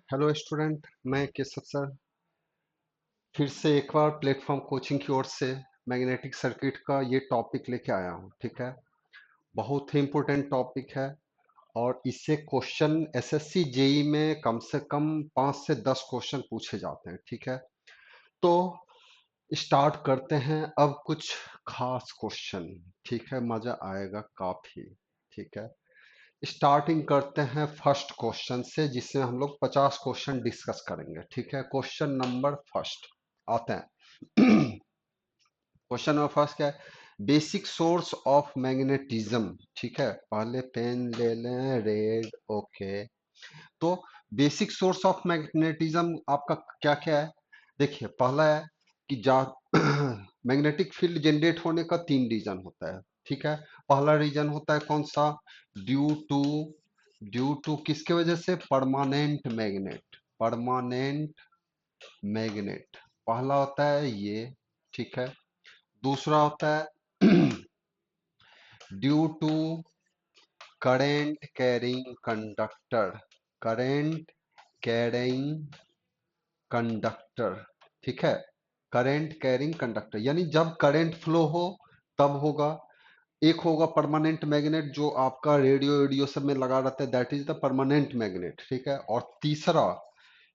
Hello student, मैं Keshav sir फिर से एक बार प्लेटफॉर्म कोचिंग की ओर से मैग्नेटिक सर्किट का ये टॉपिक लेके आया हूँ। ठीक है, बहुत ही इम्पोर्टेंट टॉपिक है और इससे क्वेश्चन एसएससी जेई में कम से कम 5 से 10 क्वेश्चन पूछे जाते हैं। ठीक है, तो स्टार्ट करते हैं अब कुछ खास क्वेश्चन। ठीक है, मजा आएगा काफी। ठीक है, स्टार्टिंग करते हैं फर्स्ट क्वेश्चन से जिसमें हम लोग 50 क्वेश्चन डिस्कस करेंगे। ठीक है, क्वेश्चन नंबर फर्स्ट आते हैं। क्वेश्चन नंबर फर्स्ट क्या है? Basic source of magnetism. ठीक है, पहले पेन ले लें रेड। ओके, तो बेसिक सोर्स ऑफ मैग्नेटिज्म आपका क्या क्या है? देखिए, पहला है कि जा मैग्नेटिक फील्ड जनरेट होने का 3 रीजन होता है। ठीक है, पहला रीजन होता है कौन सा? ड्यू टू किसके वजह से? Permanent magnet. परमानेंट मैग्नेट पहला होता है ये। ठीक है, दूसरा होता है due to current carrying conductor. Current carrying conductor. ठीक है, करंट कैरिंग कंडक्टर यानी जब करंट फ्लो हो तब होगा। एक होगा परमानेंट मैग्नेट जो आपका रेडियो रेडियो सब में लगा रहता है, that is the permanent magnet. ठीक है, और तीसरा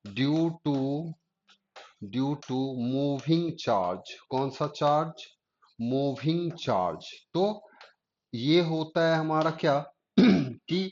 ड्यू टू मूविंग चार्ज। कौन सा चार्ज? Moving charge. तो ये होता है हमारा क्या कि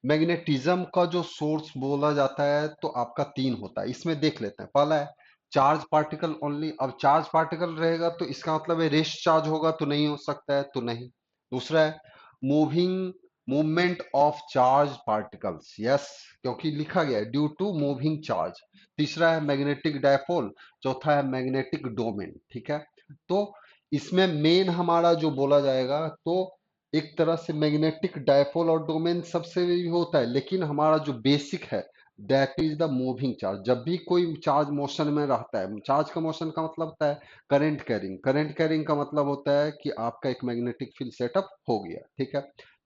मैग्नेटिज्म का जो सोर्स बोला जाता है तो आपका 3 होता है। इसमें देख लेते हैं। पहला है चार्ज पार्टिकल ओनली। अब चार्ज पार्टिकल रहेगा तो इसका मतलब है रेस्ट चार्ज होगा तो नहीं हो सकता है, तो नहीं। दूसरा है moving movement of charge particles. Yes, क्योंकि लिखा गया है ड्यू टू मूविंग चार्ज। तीसरा है मैग्नेटिक डायपोल। चौथा है मैग्नेटिक डोमेन। ठीक है, तो इसमें मेन हमारा जो बोला जाएगा तो एक तरह से मैग्नेटिक डायपोल और डोमेन सबसे भी होता है, लेकिन हमारा जो बेसिक है that is the moving charge. जब भी कोई चार्ज मोशन में रहता है, चार्ज का मोशन का मतलब होता है करंट कैरिंग। करंट कैरिंग का मतलब होता है कि आपका एक मैग्नेटिक फील्ड सेटअप हो गया। ठीक है,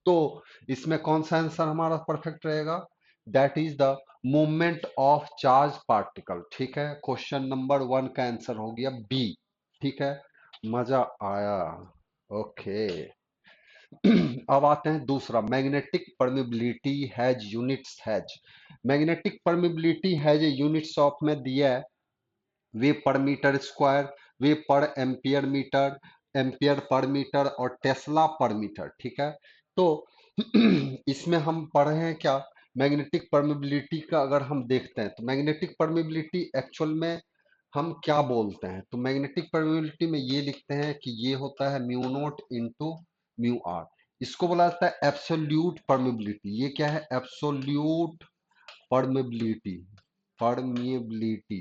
तो इसमें कौन सा आंसर हमारा परफेक्ट रहेगा? That is the movement of charge particle. ठीक है, क्वेश्चन नंबर 1 का आंसर हो गया बी। ठीक है, मजा आया। ओके, अब आते हैं दूसरा, magnetic permeability has units has. Magnetic permeability has units of में दिया है वे पर मीटर स्क्वायर, वे पर ampere metre, ampere per metre और टेस्ला पर मीटर। ठीक है, तो इसमें हम पढ़े हैं क्या? मैग्नेटिक परमिबिलिटी का अगर हम देखते हैं तो मैग्नेटिक परमिबिलिटी एक्चुअल में हम क्या बोलते हैं? तो मैग्नेटिक परमिबिलिटी में ये लिखते हैं कि ये होता है mu note into mu R. इसको बोला जाता है एब्सोल्यूट परमिबिलिटी। ये क्या है? Absolute permeability. परमिबिलिटी।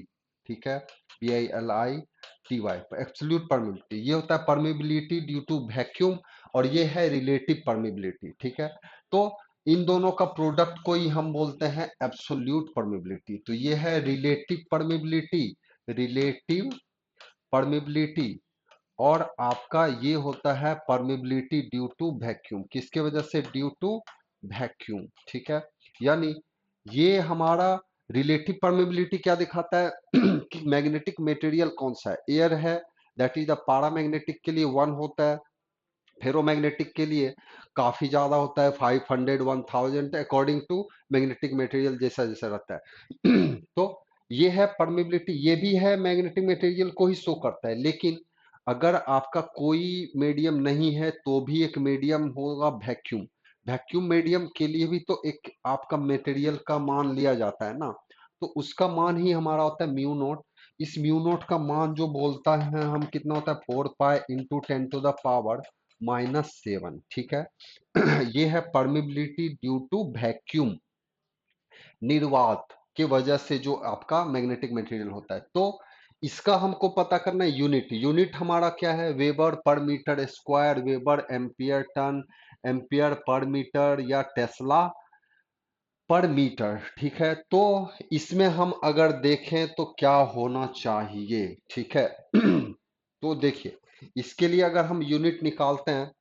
ठीक है, PILITY। एब्सोल्यूट परमिबिलिटी ये होता है परमिबिलिटी ड्यू टू वैक्यूम, और ये है रिलेटिव परमिबिलिटी। ठीक है, तो इन दोनों का प्रोडक्ट को ही हम बोलते हैं एब्सोल्यूट परमिबिलिटी। तो ये है रिलेटिव परमिबिलिटी। Relative permeability. और आपका ये होता है परमिबिलिटी ड्यू टू वैक्यूम। किसके वजह से? Due to vacuum. ठीक है, यानी ये हमारा रिलेटिव परमिबिलिटी क्या दिखाता है कि मैग्नेटिक मटेरियल कौन सा है? एयर है, दैट इज द पैरामैग्नेटिक के लिए 1 होता है, फेरोमैग्नेटिक के लिए काफी ज्यादा होता है 500 1000 अकॉर्डिंग टू मैग्नेटिक मटेरियल जैसा जैसा रहता है। तो ये है परमिबिलिटी, ये भी है मैग्नेटिक मटेरियल को ही शो करता है। लेकिन अगर आपका कोई मीडियम नहीं है तो भी एक मीडियम होगा वैक्यूम। वैक्यूम मीडियम के लिए भी तो एक आपका मटेरियल का मान लिया जाता है ना, तो उसका मान ही हमारा होता है म्यू नोट। इस म्यू नोट का मान जो बोलता है हम कितना होता है 4 pi into 10 to the power -7। ठीक है, ये है परमिबिलिटी ड्यू टू वैक्यूम, निर्वात के वजह से जो आपका मैग्नेटिक मटेरियल होता है। तो इसका हमको पता करना है यूनिट। यूनिट हमारा क्या है? Weber per metre square, weber ampere turn, ampere per metre या टेस्ला पर मीटर। ठीक है, तो इसमें हम अगर देखें तो क्या होना चाहिए? ठीक है, तो देखिए, इसके लिए अगर हम यूनिट निकालते हैं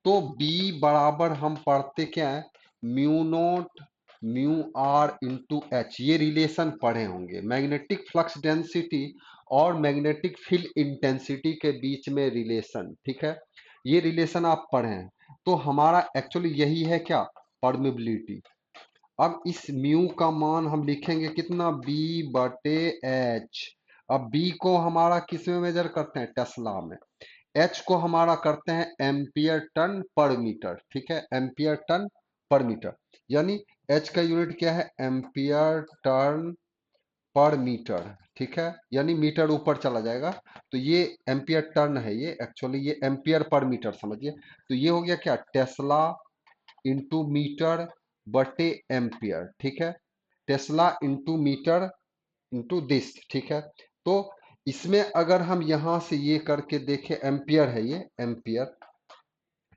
तो B बराबर हम पढ़ते क्या है? Mu note mu R into H, ये रिलेशन पढ़े होंगे, मैग्नेटिक फ्लक्स डेंसिटी और मैग्नेटिक फील्ड इंटेंसिटी के बीच में रिलेशन, ठीक है, ये रिलेशन आप पढ़े हैं। तो हमारा एक्चुअली यही है क्या, परमिबिलिटी। अब इस म्यू का मान हम लिखेंगे कितना, बी बटे एच। अब बी को हमारा किस में मेजर करते हैं, टेस्ला में। एच को हमारा करते हैं एम्पियर टन पर मीटर, ठीक है, एम्पियर टन पर मीटर। यानी एच का यूनिट क्या है, एम्पियर टन पर मीटर, ठीक है, यानी मीटर ऊपर चला जाएगा। तो ये एम्पियर टर्न है, ये एक्चुअली ये एम्पियर पर मीटर समझिए। तो ये हो गया क्या, टेस्ला इंटू मीटर बटे एम्पियर, ठीक है, tesla into metre into this, ठीक है। तो इसमें अगर हम यहां से ये करके देखें, एम्पियर है ये, एम्पियर,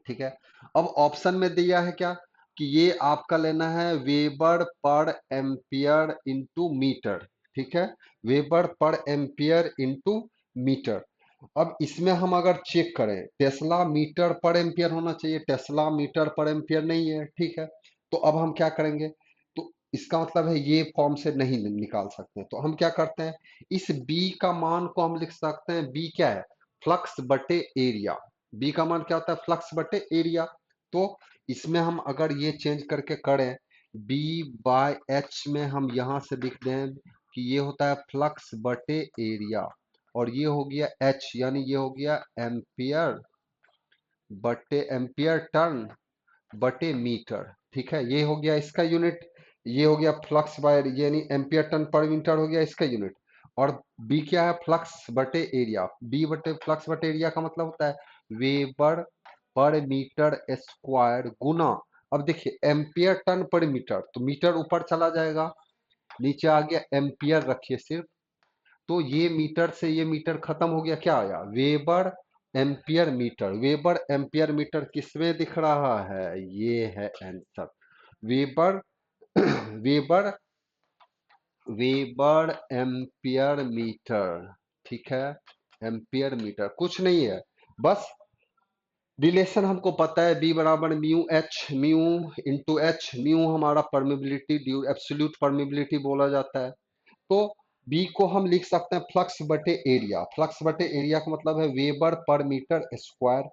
ठीक है। अब ऑप्शन में दिया है क्या, कि ये आपका लेना है वेबर पर एम्पियर इंटू मीटर, ठीक है, वेबर पर एम्पियर इंटू मीटर। अब इसमें हम अगर चेक करें, टेस्ला मीटर पर एम्पियर होना चाहिए, टेस्ला मीटर पर एम्पियर नहीं है, ठीक है। तो अब हम क्या करेंगे, तो इसका मतलब है ये फॉर्म से नहीं निकाल सकते, तो हम क्या करते हैं, इस बी का मान को हम लिख सकते हैं, बी क्या है, फ्लक्स बटे एरिया। बी का मान क्या होता है, फ्लक्स बटे एरिया। तो इसमें हम अगर ये चेंज करके करें, बी बाय एच में हम यहां से लिख दें कि ये होता है फ्लक्स बटे एरिया, और ये हो गया एच, यानी ये हो गया एम्पियर बटे एम्पियर टर्न बटे मीटर, ठीक है, ये हो गया इसका यूनिट। ये हो गया फ्लक्स बाय, यानी एम्पियर टन पर मीटर हो गया इसका यूनिट। और बी क्या है, फ्लक्स बटे एरिया। बी बटे फ्लक्स बटे एरिया का मतलब होता है वेबर पर मीटर स्क्वायर गुना, अब देखिए एम्पियर टन पर मीटर, तो मीटर ऊपर चला जाएगा, नीचे आ गया एम्पियर रखिए सिर्फ। तो ये मीटर से ये मीटर खत्म हो गया, क्या आया, weber ampere metre. Weber ampere metre किसमें दिख रहा है, ये है answer, weber weber weber ampere metre, ठीक है, एम्पियर मीटर, कुछ नहीं है, बस रिलेशन हमको पता है, बी बराबर mu H, mu into H, mu हमारा परमिबिलिटी, एब्सोल्यूट परमिबिलिटी बोला जाता है। तो बी को हम लिख सकते हैं फ्लक्स बटे एरिया। फ्लक्स बटे एरिया का मतलब है weber per metre square.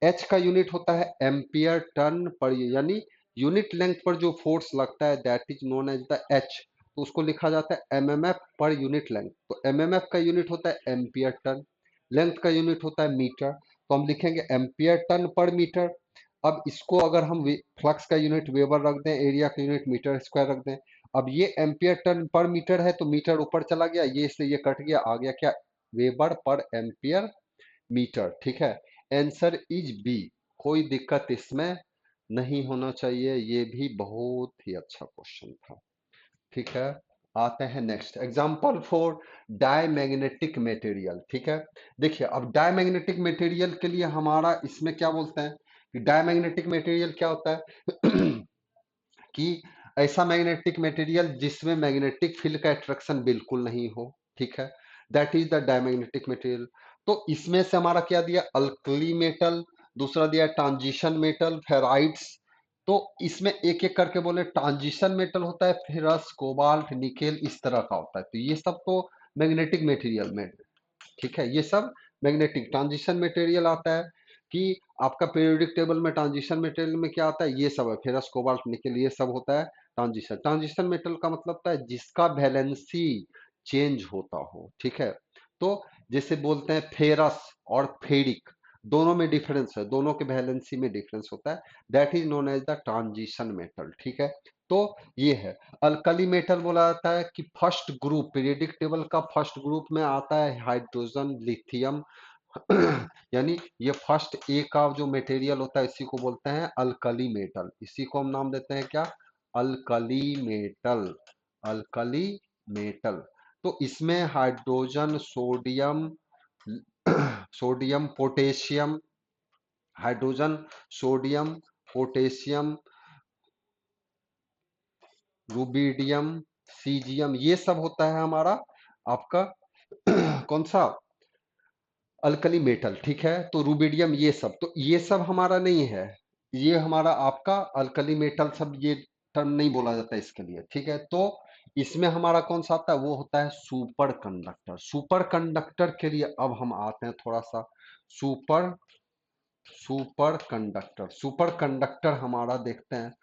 H का यूनिट होता है एम्पियर टर्न पर, यानी यूनिट लेंथ पर जो फोर्स लगता है that is known as the H, तो उसको लिखा जाता है एमएमएफ पर यूनिट लेंथ। तो एमएमएफ का यूनिट होता है एम्पियर टर्न, लेंथ का यूनिट होता है मीटर, तो हम लिखेंगे एम्पियर टर्न पर मीटर। अब इसको अगर हम फ्लक्स का यूनिट वेबर रख दें, एरिया का यूनिट मीटर स्क्वायर रख दें, अब ये एम्पियर टर्न पर मीटर है तो मीटर ऊपर चला गया, ये से ये कट गया, आ गया क्या, वेबर पर एम्पियर मीटर, ठीक है। आंसर इज बी, कोई दिक्कत इसमें नहीं होना चाहिए, ये भी बहुत ही अच्छा क्वेश्चन था, ठीक है। आते हैं next example for diamagnetic material, ठीक है। देखिए अब डायमैग्नेटिक मटेरियल के लिए हमारा इसमें क्या बोलते हैं, कि डायमैग्नेटिक मटेरियल क्या होता है कि ऐसा मैग्नेटिक मटेरियल जिसमें मैग्नेटिक फील्ड का अट्रैक्शन बिल्कुल नहीं हो, ठीक है, that is the diamagnetic material. तो इसमें से हमारा क्या दिया, अल्कली मेटल, दूसरा दिया ट्रांजिशन मेटल, फेराइट्स। तो इसमें एक एक करके बोले, ट्रांजिशन मेटल होता है फेरस, कोबाल्ट, निकेल, इस तरह का होता है, तो ये सब तो मैग्नेटिक मटेरियल में, ठीक है, ये सब मैग्नेटिक। ट्रांजिशन मटेरियल आता है कि आपका पीरियोडिक टेबल में ट्रांजिशन मटेरियल में क्या आता है, ये सब है, फेरस, कोबाल्ट, निकेल, ये सब होता है ट्रांजिशन। ट्रांजिशन मेटल का मतलब होता है जिसका वैलेंसी चेंज होता हो, ठीक है। तो जैसे बोलते हैं फेरस और फेरिक, दोनों में डिफरेंस है, दोनों के वैलेंसी में डिफरेंस होता है, that is known as the transition metal, ठीक है। तो ये है अल्कली मेटल, बोला जाता है कि फर्स्ट ग्रुप, पीरियोडिक टेबल का फर्स्ट ग्रुप में आता है हाइड्रोजन, लिथियम यानी ये फर्स्ट ए का जो मटेरियल होता है इसी को बोलते हैं अल्कली मेटल, इसी को हम नाम देते हैं क्या, अल्कली मेटल, अल्कली मेटल। तो इसमें hydrogen, sodium, sodium potassium, hydrogen, sodium, potassium, rubidium, caesium, ये सब होता है हमारा आपका कौन सा, अल्कली मेटल, ठीक है। तो रुबिडियम, ये सब, तो ये सब हमारा नहीं है, ये हमारा आपका अल्कली मेटल सब, ये टर्म नहीं बोला जाता इसके लिए, ठीक है। तो इसमें हमारा कौन सा आता है, वो होता है सुपर कंडक्टर। सुपर कंडक्टर के लिए अब हम आते हैं थोड़ा सा, super super conductor. Super conductor हमारा देखते हैं।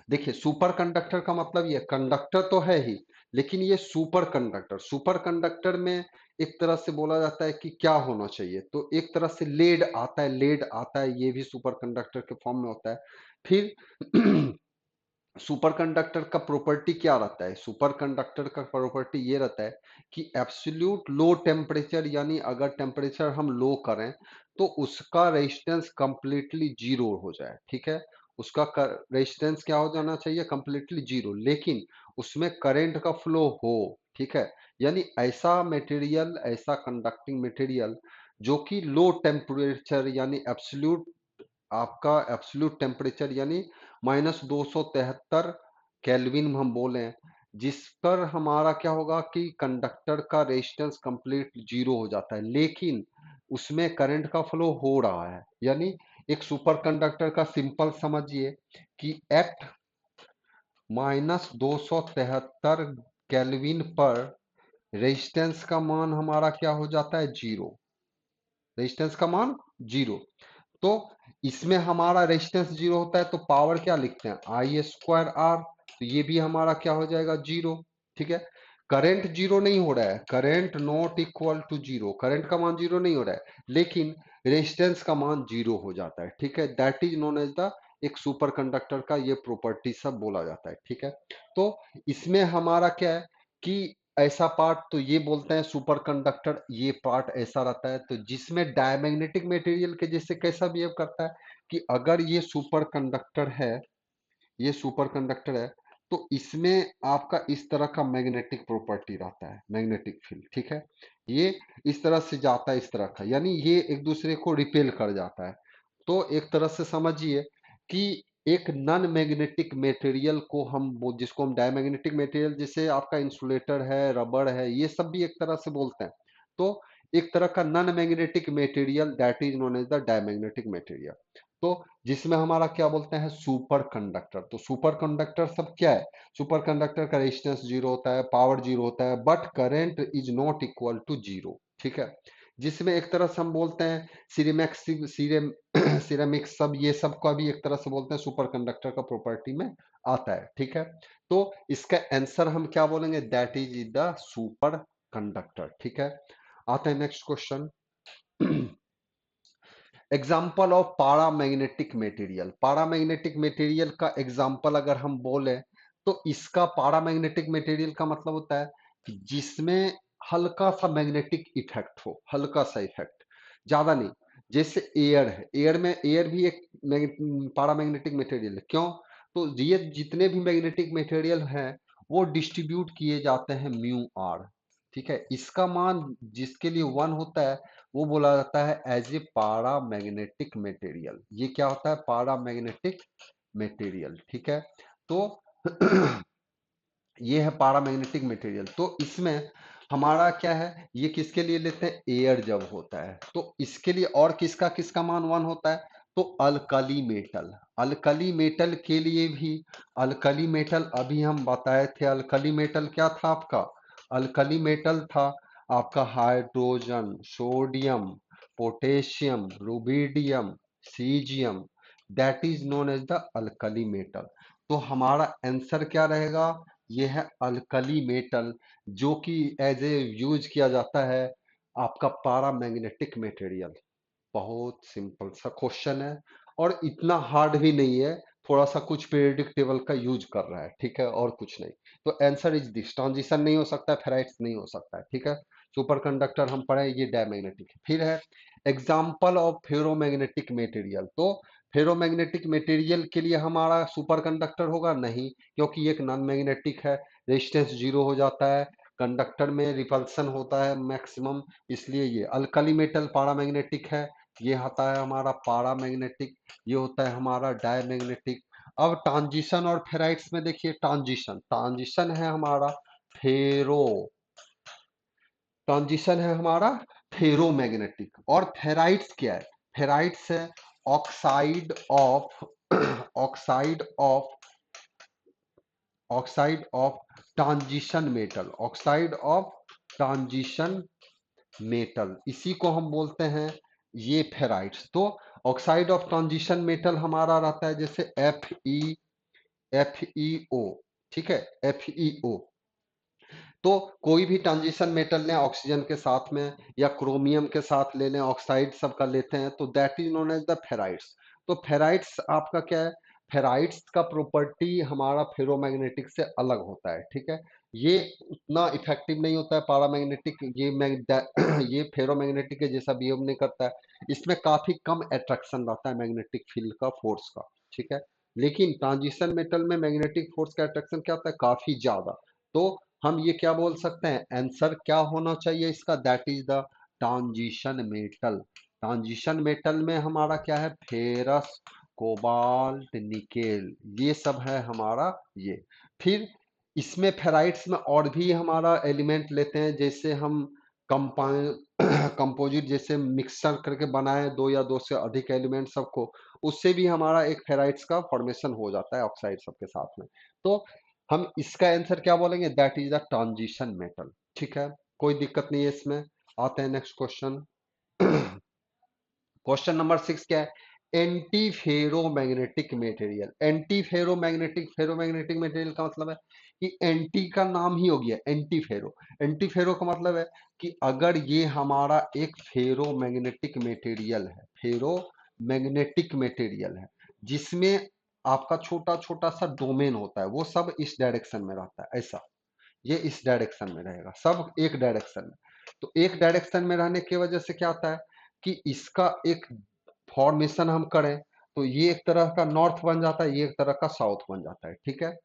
देखिए सुपर कंडक्टर का मतलब ये कंडक्टर तो है ही, लेकिन ये सुपर कंडक्टर, सुपर कंडक्टर में एक तरह से बोला जाता है कि क्या होना चाहिए, तो एक तरह से लेड आता है, लेड आता है, ये भी सुपर कंडक्टर के फॉर्म में होता है। फिर सुपर कंडक्टर का प्रॉपर्टी क्या रहता है, सुपर कंडक्टर का प्रॉपर्टी ये रहता है कि एब्सोल्यूट लो टेम्परेचर, यानी अगर टेम्परेचर हम लो करें तो उसका रेजिस्टेंस कंप्लीटली जीरो हो जाए, ठीक है। उसका रेजिस्टेंस क्या हो जाना चाहिए, कंप्लीटली जीरो, लेकिन उसमें करंट का फ्लो हो, ठीक है। यानी ऐसा मटेरियल, ऐसा कंडक्टिंग मटेरियल जो कि लो टेम्परेचर यानी एब्सोल्यूट, आपका एब्सोल्यूट टेम्परेचर यानी -273 केल्विन हम बोले, जिस पर हमारा क्या होगा कि कंडक्टर का रेजिस्टेंस कंप्लीट जीरो हो जाता है, लेकिन उसमें करंट का फ्लो हो रहा है। यानी एक सुपर कंडक्टर का सिंपल समझिए कि एट -273 केल्विन पर रेजिस्टेंस का मान हमारा क्या हो जाता है, जीरो। रेजिस्टेंस का मान जीरो, तो इसमें हमारा रेजिस्टेंस जीरो होता है, तो पावर क्या लिखते हैं, I²R, तो ये भी हमारा क्या हो जाएगा, जीरो, ठीक है। करंट जीरो नहीं हो रहा है, current not equal to zero, current का मान जीरो नहीं हो रहा है, लेकिन रेजिस्टेंस का मान जीरो हो जाता है, ठीक है। That is known as the, एक सुपर कंडक्टर का ये प्रॉपर्टी सब बोला जाता है, ठीक है। तो इसमें हमारा क्या है कि ऐसा पार्ट तो ये बोलते हैं सुपर कंडक्टर, ये पार्ट ऐसा रहता है, तो जिसमें डायमैग्नेटिक मटेरियल के जैसे कैसा बिहेव करता है कि अगर ये सुपर कंडक्टर है, ये सुपर कंडक्टर है, तो इसमें आपका इस तरह का मैग्नेटिक प्रॉपर्टी रहता है, मैग्नेटिक फील्ड, ठीक है। ये इस तरह से जाता है, इस तरह का, यानी ये एक दूसरे को रिपेल कर जाता है। तो एक तरह से समझिए कि एक नॉन मैग्नेटिक मटेरियल को हम जिसको हम डायमैग्नेटिक मटेरियल, जैसे आपका इंसुलेटर है, रबड़ है, ये सब भी एक तरह से बोलते हैं। तो एक तरह का non magnetic material, that is known as the diamagnetic material. तो जिसमें हमारा क्या बोलते हैं, सुपर कंडक्टर। तो सुपर कंडक्टर सब क्या है, सुपर कंडक्टर का रेजिस्टेंस जीरो होता है, पावर जीरो होता है, but current is not equal to zero, ठीक है। जिसमें एक तरह से हम बोलते हैं सिरेमिक्स, सिरेमिक सब, ये सब का भी एक तरह से बोलते हैं सुपर कंडक्टर का प्रॉपर्टी में आता है, ठीक है। तो इसका आंसर हम क्या बोलेंगे, that is the superconductor, ठीक है। आते हैं next question. Example of paramagnetic material. Paramagnetic material का एग्जाम्पल अगर हम बोले तो इसका पारामैग्नेटिक मटेरियल का मतलब होता है कि जिसमें हल्का सा मैग्नेटिक इफेक्ट हो, हल्का सा इफेक्ट, ज्यादा नहीं। जैसे एयर है, एयर में, एयर भी एक पारामैग्नेटिक मटेरियल है, क्यों, तो ये जितने भी मैग्नेटिक मटेरियल हैं वो डिस्ट्रीब्यूट किए जाते हैं म्यू आर, ठीक है। इसका मान जिसके लिए वन होता है वो बोला जाता है एज ए पारामैग्नेटिक मटेरियल। ये क्या होता है, पारामैग्नेटिक मटेरियल, ठीक है। तो ये है पारामैग्नेटिक मटेरियल। तो इसमें हमारा क्या है, ये किसके लिए लेते हैं, एयर जब होता है तो इसके लिए, और किसका किसका मान वन होता है, तो अल्कली मेटल, अल्कली मेटल के लिए भी, अल्कली मेटल अभी हम बताए थे, अल्कली मेटल क्या था आपका, अल्कली मेटल था आपका hydrogen, sodium, potassium, rubidium, caesium, that is known as the alkali metal. तो हमारा आंसर क्या रहेगा, ये है अल्कली मेटल, जो कि एज ए यूज किया जाता है आपका पारामैग्नेटिक मटेरियल। बहुत सिंपल सा क्वेश्चन है और इतना हार्ड भी नहीं है, थोड़ा सा कुछ पीरियोडिक टेबल का यूज कर रहा है, ठीक है, और कुछ नहीं। तो आंसर इज दिस, ट्रांजिशन नहीं हो सकता है, फेराइट्स नहीं हो सकता है, ठीक है। सुपर कंडक्टर हम पढ़े, ये डायमैग्नेटिक है। फिर है एग्जाम्पल ऑफ फेरोमैग्नेटिक मटेरियल। तो फेरोमैग्नेटिक मटेरियल के लिए हमारा सुपर कंडक्टर होगा नहीं, क्योंकि एक नॉन मैग्नेटिक है, रेजिस्टेंस जीरो हो जाता है, कंडक्टर में रिपल्सन होता है मैक्सिमम, इसलिए ये अल्कली मेटल पारामैग्नेटिक है। ये होता है हमारा पारामैग्नेटिक, ये होता है हमारा डायमैग्नेटिक। अब ट्रांजिशन और फेराइट्स में देखिए, ट्रांजिशन, ट्रांजिशन है हमारा फेरो, ट्रांजिशन है हमारा फेरोमैग्नेटिक। और फेराइट्स क्या है, फेराइट्स है oxide of oxide of transition metal, oxide of transition metal, इसी को हम बोलते हैं ये फेराइट्स। तो ऑक्साइड ऑफ ट्रांजिशन मेटल हमारा रहता है जैसे एफ ई ओ, ठीक है, एफ ई ओ। तो कोई भी ट्रांजिशन मेटल लें ऑक्सीजन के साथ में या क्रोमियम के साथ ले लें, ऑक्साइड सबका लेते हैं, तो that is known as the ferrites. तो फेराइट्स आपका क्या है, फेराइट्स का प्रॉपर्टी हमारा फेरोमैग्नेटिक से अलग होता है, ठीक है। ये उतना इफेक्टिव नहीं होता है पारामैग्नेटिक, ये फेरोमैग्नेटिक के जैसा बिहेव नहीं करता है, इसमें काफी कम अट्रैक्शन रहता है मैग्नेटिक फील्ड का, फोर्स का, ठीक है। लेकिन ट्रांजिशन मेटल में मैग्नेटिक फोर्स का अट्रैक्शन क्या होता है, काफी ज्यादा। तो हम ये क्या बोल सकते हैं, आंसर क्या होना चाहिए इसका, that is the transition metal. Transition metal में हमारा क्या है, फेरस, कोबाल्ट, निकेल, ये सब है हमारा ये। फिर इसमें फेराइट्स में और भी हमारा एलिमेंट लेते हैं, जैसे हम कंपोजिट जैसे मिक्सर करके बनाए दो या दो से अधिक एलिमेंट सबको, उससे भी हमारा एक फेराइट्स का फॉर्मेशन हो जाता है ऑक्साइड सबके साथ में। तो हम इसका आंसर क्या बोलेंगे, that is the transition metal, ठीक है, कोई दिक्कत नहीं है इसमें। आते हैं नेक्स्ट क्वेश्चन। क्वेश्चन नंबर 6 क्या है, anti ferromagnetic material. Anti ferromagnetic, ferromagnetic material का मतलब है कि एंटी का नाम ही हो गया एंटी फेरो। एंटी फेरो का मतलब है कि अगर ये हमारा एक फेरोमैग्नेटिक मटेरियल है, फेरोमैग्नेटिक मटेरियल है जिसमें आपका छोटा छोटा सा डोमेन होता है, वो सब इस डायरेक्शन में रहता है, ऐसा ये इस डायरेक्शन में रहेगा, सब एक डायरेक्शन में। तो एक डायरेक्शन में रहने की वजह से क्या होता है कि इसका एक फॉर्मेशन हम करें तो ये एक तरह का नॉर्थ बन जाता है, ये एक तरह का साउथ बन जाता है, ठीक है।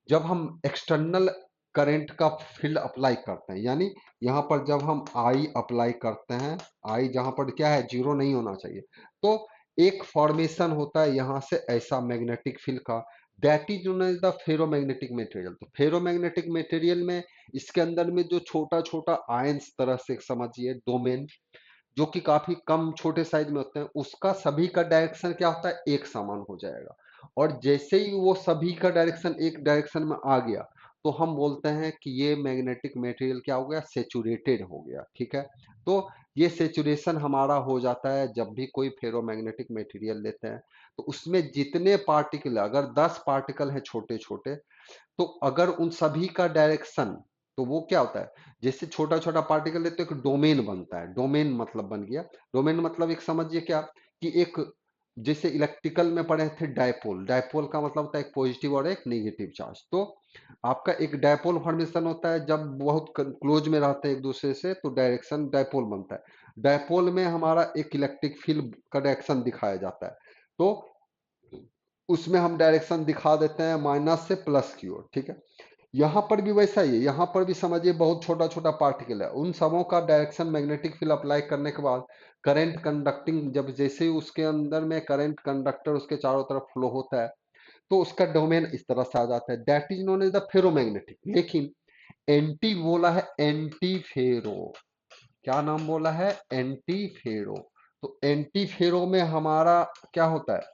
जब हम एक्सटर्नल करंट का फील्ड अप्लाई करते हैं, यानी यहाँ पर जब हम आई अप्लाई करते हैं, आई जहाँ पर क्या है, जीरो नहीं होना चाहिए, तो एक फॉर्मेशन होता है यहाँ से ऐसा मैग्नेटिक फील्ड का, that is known as the ferromagnetic material. तो फेरोमैग्नेटिक मटेरियल में इसके अंदर में जो छोटा छोटा आयंस तरह से समझिए डोमेन, जो कि काफी कम छोटे साइज में होते हैं, उसका सभी का डायरेक्शन क्या होता है, एक समान हो जाएगा। और जैसे ही वो सभी का डायरेक्शन एक डायरेक्शन में आ गया, तो हम बोलते हैं कि ये मैग्नेटिक मटेरियल क्या हो गया, सेचुरेटेड हो गया, ठीक है। तो ये सेचुरेशन हमारा हो जाता है जब भी कोई फेरोमैग्नेटिक मटेरियल लेते हैं, तो उसमें जितने पार्टिकल, अगर 10 पार्टिकल है छोटे छोटे, तो अगर उन सभी का डायरेक्शन, तो वो क्या होता है, जैसे छोटा छोटा पार्टिकल है तो एक डोमेन बनता है। डोमेन मतलब बन गया, डोमेन मतलब एक समझिए क्या कि एक, जैसे इलेक्ट्रिकल में पढ़े थे डायपोल, डायपोल का मतलब होता है एक पॉजिटिव और एक नेगेटिव चार्ज। तो आपका एक डायपोल फॉर्मेशन होता है जब बहुत क्लोज में रहते हैं एक दूसरे से, तो डायरेक्शन डायपोल बनता है। डायपोल में हमारा एक इलेक्ट्रिक फील्ड का डायरेक्शन दिखाया जाता है, तो उसमें हम डायरेक्शन दिखा देते हैं माइनस से प्लस की ओर, ठीक है। यहाँ पर भी वैसा ही है, यहाँ पर भी समझिए बहुत छोटा छोटा पार्टिकल है, उन सबों का डायरेक्शन मैग्नेटिक फील्ड अप्लाई करने के बाद करंट कंडक्टिंग, जब जैसे ही उसके अंदर में करंट कंडक्टर उसके चारों तरफ फ्लो होता है, तो उसका डोमेन इस तरह से आ जाता है, that is known as the ferromagnetic. लेकिन एंटी बोला है, एंटी फेरो, क्या नाम बोला है, एंटी फेरो। तो एंटी फेरो में हमारा क्या होता है,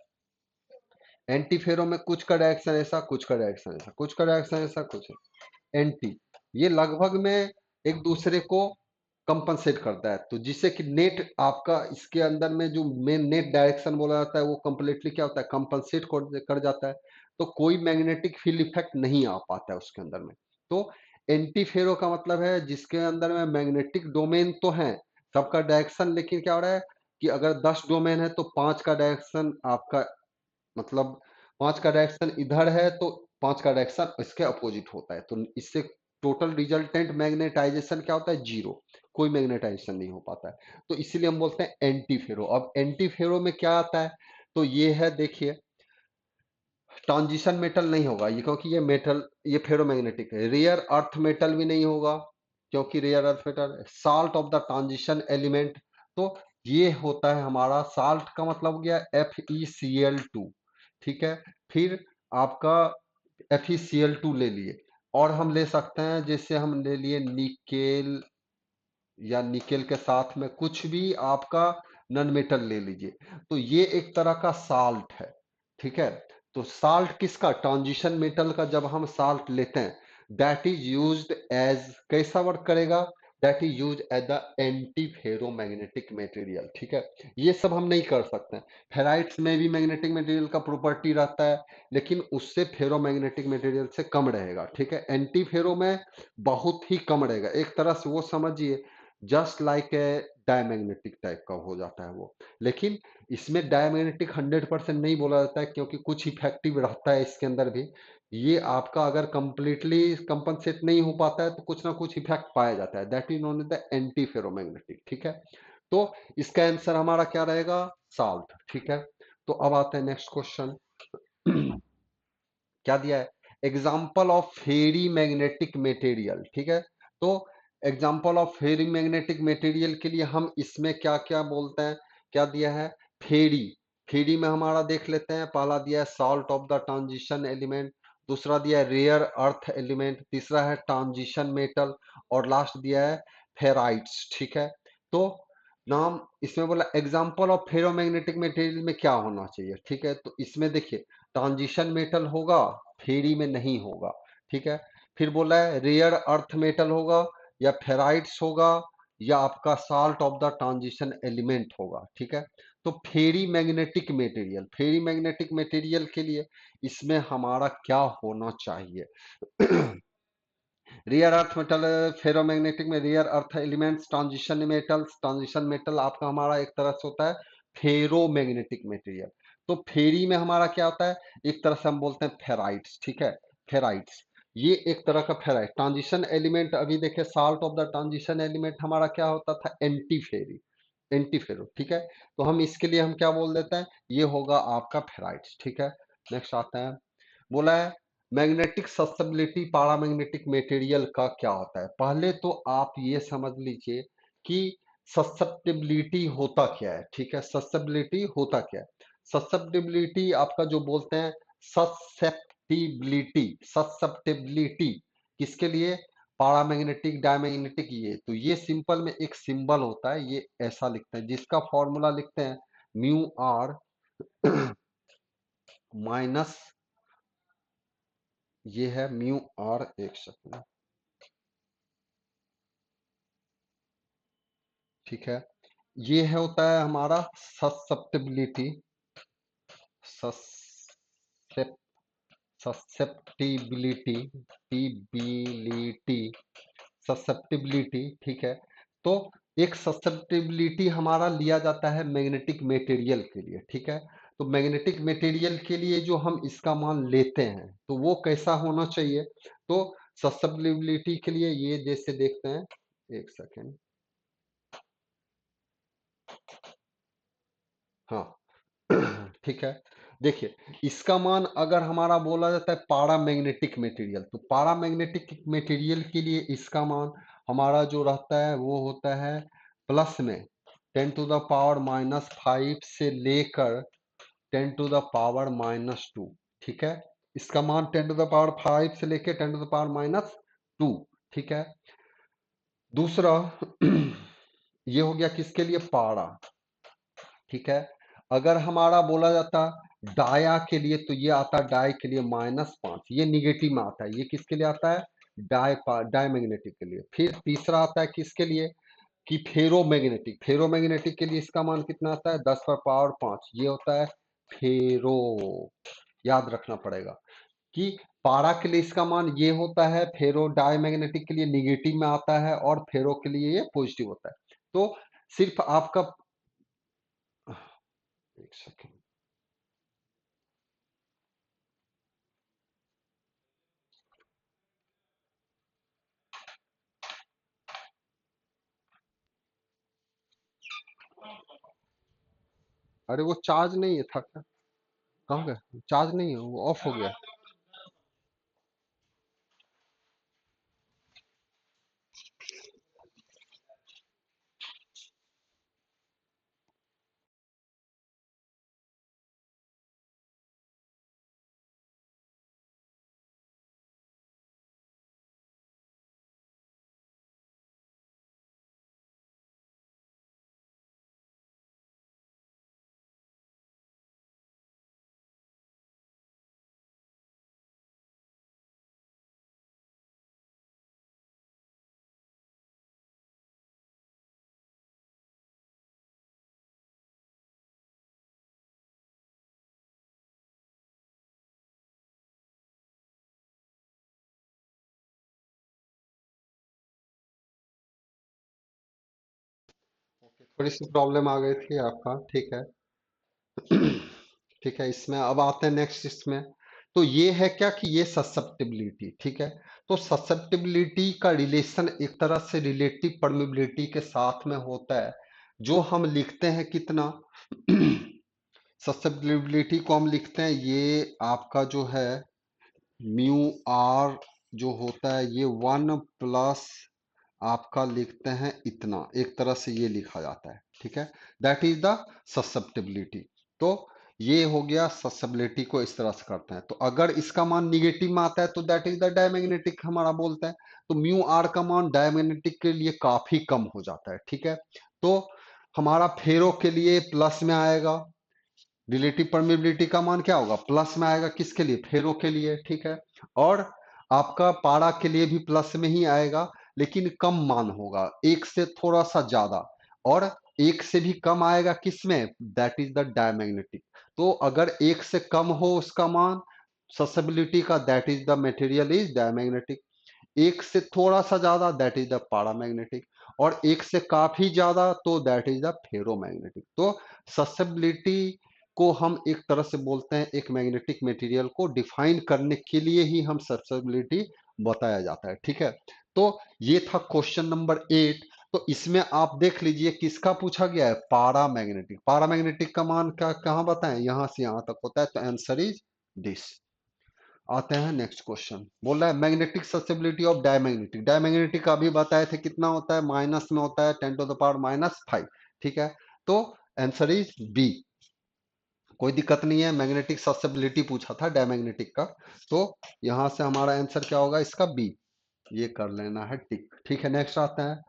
एंटी फेरो में कुछ का डायरेक्शन ऐसा, कुछ का डायरेक्शन ऐसा, कुछ का डायरेक्शन ऐसा, कुछ एंटी, ये लगभग में एक दूसरे को कंपनसेट करता है, तो जिससे कि नेट आपका इसके अंदर में जो मेन नेट डायरेक्शन बोला जाता है वो कंप्लीटली क्या होता है, कंपनसेट कर जाता है। तो कोई मैग्नेटिक फील्ड इफेक्ट नहीं आ पाता है उसके अंदर में। तो एंटी फेरो का मतलब है जिसके अंदर में मैग्नेटिक डोमेन तो है सबका डायरेक्शन, लेकिन क्या हो रहा है कि अगर 10 डोमेन है तो 5 का डायरेक्शन आपका, मतलब 5 का डायरेक्शन इधर है तो 5 का डायरेक्शन इसके अपोजिट होता है, तो इससे टोटल रिजल्टेंट मैग्नेटाइजेशन क्या होता है, जीरो, कोई मैग्नेटाइजेशन नहीं हो पाता है। तो इसीलिए हम बोलते हैं एंटी फेरो। अब एंटी फेरो में क्या आता है, तो ये है देखिए, ट्रांजिशन मेटल नहीं होगा ये, क्योंकि ये मेटल, ये फेरोमैग्नेटिक है। रेयर अर्थ मेटल भी नहीं होगा क्योंकि rare earth metal, salt of the transition element, तो ये होता है हमारा, साल्ट का मतलब हो गया FeCl2, ठीक है। फिर आपका FeCl2 ले लिए, और हम ले सकते हैं जैसे हम ले लिए निकेल, या निकेल के साथ में कुछ भी आपका नॉन मेटल ले लीजिए, तो ये एक तरह का साल्ट है, ठीक है। तो साल्ट किसका, ट्रांजिशन मेटल का जब हम साल्ट लेते हैं, दैट इज यूज्ड एज, कैसा वर्क करेगा, that is use as the anti ferromagnetic material. ठीक है, ये सब हम नहीं कर सकते हैं। फेराइट्स में भी मैग्नेटिक मटेरियल का प्रॉपर्टी रहता है, लेकिन उससे फेरोमैग्नेटिक मटेरियल से कम रहेगा। ठीक है, एंटी फेरो में बहुत ही कम रहेगा, एक तरह से वो समझिए just like a diamagnetic type का हो जाता है वो। लेकिन इसमें डायमैग्नेटिक 100% नहीं बोला जाता है, क्योंकि कुछ इफेक्टिव रहता है इसके अंदर भी। ये आपका अगर कंप्लीटली कंपनसेट नहीं हो पाता है तो कुछ ना कुछ इफेक्ट पाया जाता है, that is known as the anti ferromagnetic. ठीक है, तो इसका आंसर हमारा क्या रहेगा, साल्ट। ठीक है, तो अब आते हैं नेक्स्ट क्वेश्चन। क्या दिया है, example of ferrimagnetic material. ठीक है, तो example of ferrimagnetic material के लिए हम इसमें क्या क्या बोलते हैं, क्या दिया है, फेरी। फेरी में हमारा देख लेते हैं, पहला दिया है salt of the transition element, दूसरा दिया है रेयर अर्थ एलिमेंट, तीसरा है ट्रांजिशन मेटल, और लास्ट दिया है फेराइट्स। ठीक है, तो नाम इसमें बोला एग्जाम्पल ऑफ फेरोमैग्नेटिक मटेरियल में क्या होना चाहिए। ठीक है, तो इसमें देखिए ट्रांजिशन मेटल होगा, फेरी में नहीं होगा। ठीक है, फिर बोला है रेयर अर्थ मेटल होगा, या फेराइट्स होगा, या आपका salt of the transition element होगा। ठीक है, तो फेरी मैग्नेटिक मटेरियल, फेरी मैग्नेटिक मटेरियल के लिए इसमें हमारा क्या होना चाहिए। रियर अर्थ मेटल, फेरोमैग्नेटिक में rear earth elements, transition metal आपका हमारा एक तरह से होता है फेरोमैग्नेटिक मटेरियल। तो फेरी में हमारा क्या होता है, एक तरह से हम बोलते हैं फेराइट्स। ठीक है, फेराइट्स ये एक तरह का फेराइट। ट्रांजिशन एलिमेंट अभी देखे, salt of the transition element हमारा क्या होता था, एंटी फेरी, एंटी फेरो। ठीक है, तो हम इसके लिए हम क्या बोल देते हैं, ये होगा आपका फेराइट्स। ठीक है, नेक्स्ट आता है, बोला है मैग्नेटिक ससेप्टिबिलिटी पैरामैग्नेटिक मटेरियल का क्या होता है। पहले तो आप ये समझ लीजिए कि ससेप्टिबिलिटी होता क्या है। ठीक है, ससेप्टिबिलिटी होता क्या है, ससेप्टिबिलिटी आपका जो बोलते हैं, ससेप्टिबिलिटी, ससेप्टिबिलिटी किसके लिए, पैरामैग्नेटिक डायमैग्नेटिक, ये तो ये सिंपल में एक सिंबल होता है, ये ऐसा लिखते हैं, जिसका फॉर्मूला लिखते हैं म्यू आर माइनस, ये है म्यू आर, एक सेकंड। ठीक है, ये है होता है हमारा ससेप्टिबिलिटी, ससेप्टिबिलिटी, टिबिलिटी, ससेप्टिबिलिटी। ठीक है, तो एक ससेप्टिबिलिटी हमारा लिया जाता है मैग्नेटिक मटेरियल के लिए। ठीक है, तो मैग्नेटिक मटेरियल के लिए जो हम इसका मान लेते हैं तो वो कैसा होना चाहिए, तो ससेप्टिबिलिटी के लिए ये जैसे देखते हैं, एक सेकेंड, हाँ। ठीक है, देखिए इसका मान अगर हमारा बोला जाता है पारामैग्नेटिक मटेरियल, तो पारामैग्नेटिक मटेरियल के लिए इसका मान हमारा जो रहता है वो होता है प्लस में 10⁻⁻5 से लेकर 10⁻⁻²। ठीक है, इसका मान 10⁻5 से लेकर 10⁻²। ठीक है, दूसरा ये हो गया किसके लिए, पारा। ठीक है, अगर हमारा बोला जाता डाया के लिए, तो ये आता है डाई के लिए -5, ये निगेटिव में आता है, ये किसके लिए आता है, डाई मैग्नेटिक के लिए। फिर तीसरा आता है किसके लिए, कि फेरोमैग्नेटिक, फेरोमैग्नेटिक के लिए इसका मान कितना आता है, 10⁻5, ये होता है फेरो। याद रखना पड़ेगा कि पारा के लिए इसका मान ये होता है, फेरो डाई मैग्नेटिक के लिए निगेटिव में आता है, और फेरो के लिए ये पॉजिटिव होता है। तो सिर्फ आपका, एक सेकेंड, अरे वो चार्ज नहीं है था क्या, कहाँ गया, चार्ज नहीं है, वो ऑफ हो गया। थोड़ी सी प्रॉब्लम आ गई थी आपका, ठीक है। ठीक है, इसमें अब आते हैं नेक्स्ट इसमें। तो ये है क्या कि ये ससेप्टिबिलिटी, ठीक है। तो ससेप्टिबिलिटी का रिलेशन एक तरह से रिलेटिव परमिबिलिटी के साथ में होता है, जो हम लिखते हैं कितना। ससेप्टिबिलिटी को हम लिखते हैं, ये आपका जो है म्यू आर जो होता है ये 1 प्लस आपका लिखते हैं इतना, एक तरह से ये लिखा जाता है, ठीक है। That is the susceptibility. तो ये हो गया, ससेप्टिबिलिटी को इस तरह से करते हैं। तो अगर इसका मान निगेटिव में आता है तो दैट इज द डायमैग्नेटिक हमारा बोलते हैं। तो म्यू आर का मान डायमैग्नेटिक के लिए काफी कम हो जाता है, ठीक है। तो हमारा फेरो के लिए प्लस में आएगा, रिलेटिव परमिबिलिटी का मान क्या होगा, प्लस में आएगा, किसके लिए, फेरो के लिए, ठीक है। और आपका पारा के लिए भी प्लस में ही आएगा, लेकिन कम मान होगा, एक से थोड़ा सा ज्यादा। और एक से भी कम आएगा किसमें, दैट इज द डायमैग्नेटिक। तो अगर एक से कम हो उसका मान ससेबिलिटी का, that is the material is diamagnetic. एक से थोड़ा सा ज्यादा, दैट इज द पारामैग्नेटिक। और एक से काफी ज्यादा तो दैट इज द फेरोमैग्नेटिक। तो ससेबिलिटी को हम एक तरह से बोलते हैं, एक मैग्नेटिक मटेरियल को डिफाइन करने के लिए ही हम ससेबिलिटी बताया जाता है, ठीक है। तो ये था क्वेश्चन नंबर 8। तो इसमें आप देख लीजिए किसका पूछा गया है, पारामैग्नेटिक। पारामैग्नेटिक का मान क्या कहाँ बताएं, यहां से यहां तक होता है, तो आंसर इज दिस। आते हैं नेक्स्ट क्वेश्चन, बोल रहा है magnetic susceptibility of diamagnetic. Diamagnetic का अभी बताए थे कितना होता है, माइनस में होता है 10⁻⁻5, ठीक है। तो आंसर इज बी। कोई दिक्कत नहीं है, मैग्नेटिक ससेबिलिटी पूछा था डायमैग्नेटिक का, तो यहां से हमारा आंसर क्या होगा इसका, बी। ये कर लेना है टिक, ठीक है। नेक्स्ट आता है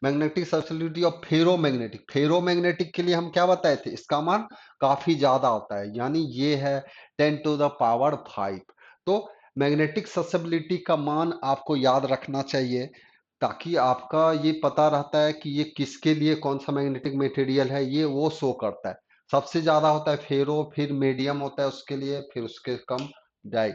magnetic susceptibility of ferromagnetic. Ferromagnetic के लिए हम क्या बताए थे, इसका मान काफी ज्यादा होता है, यानी ये है 10⁻5। तो मैग्नेटिक ससेबिलिटी का मान आपको याद रखना चाहिए, ताकि आपका ये पता रहता है कि ये किसके लिए कौन सा मैग्नेटिक मटेरियल है, ये वो शो करता है। सबसे ज्यादा होता है फेरो, फिर मीडियम होता है उसके लिए, फिर उसके कम डाई।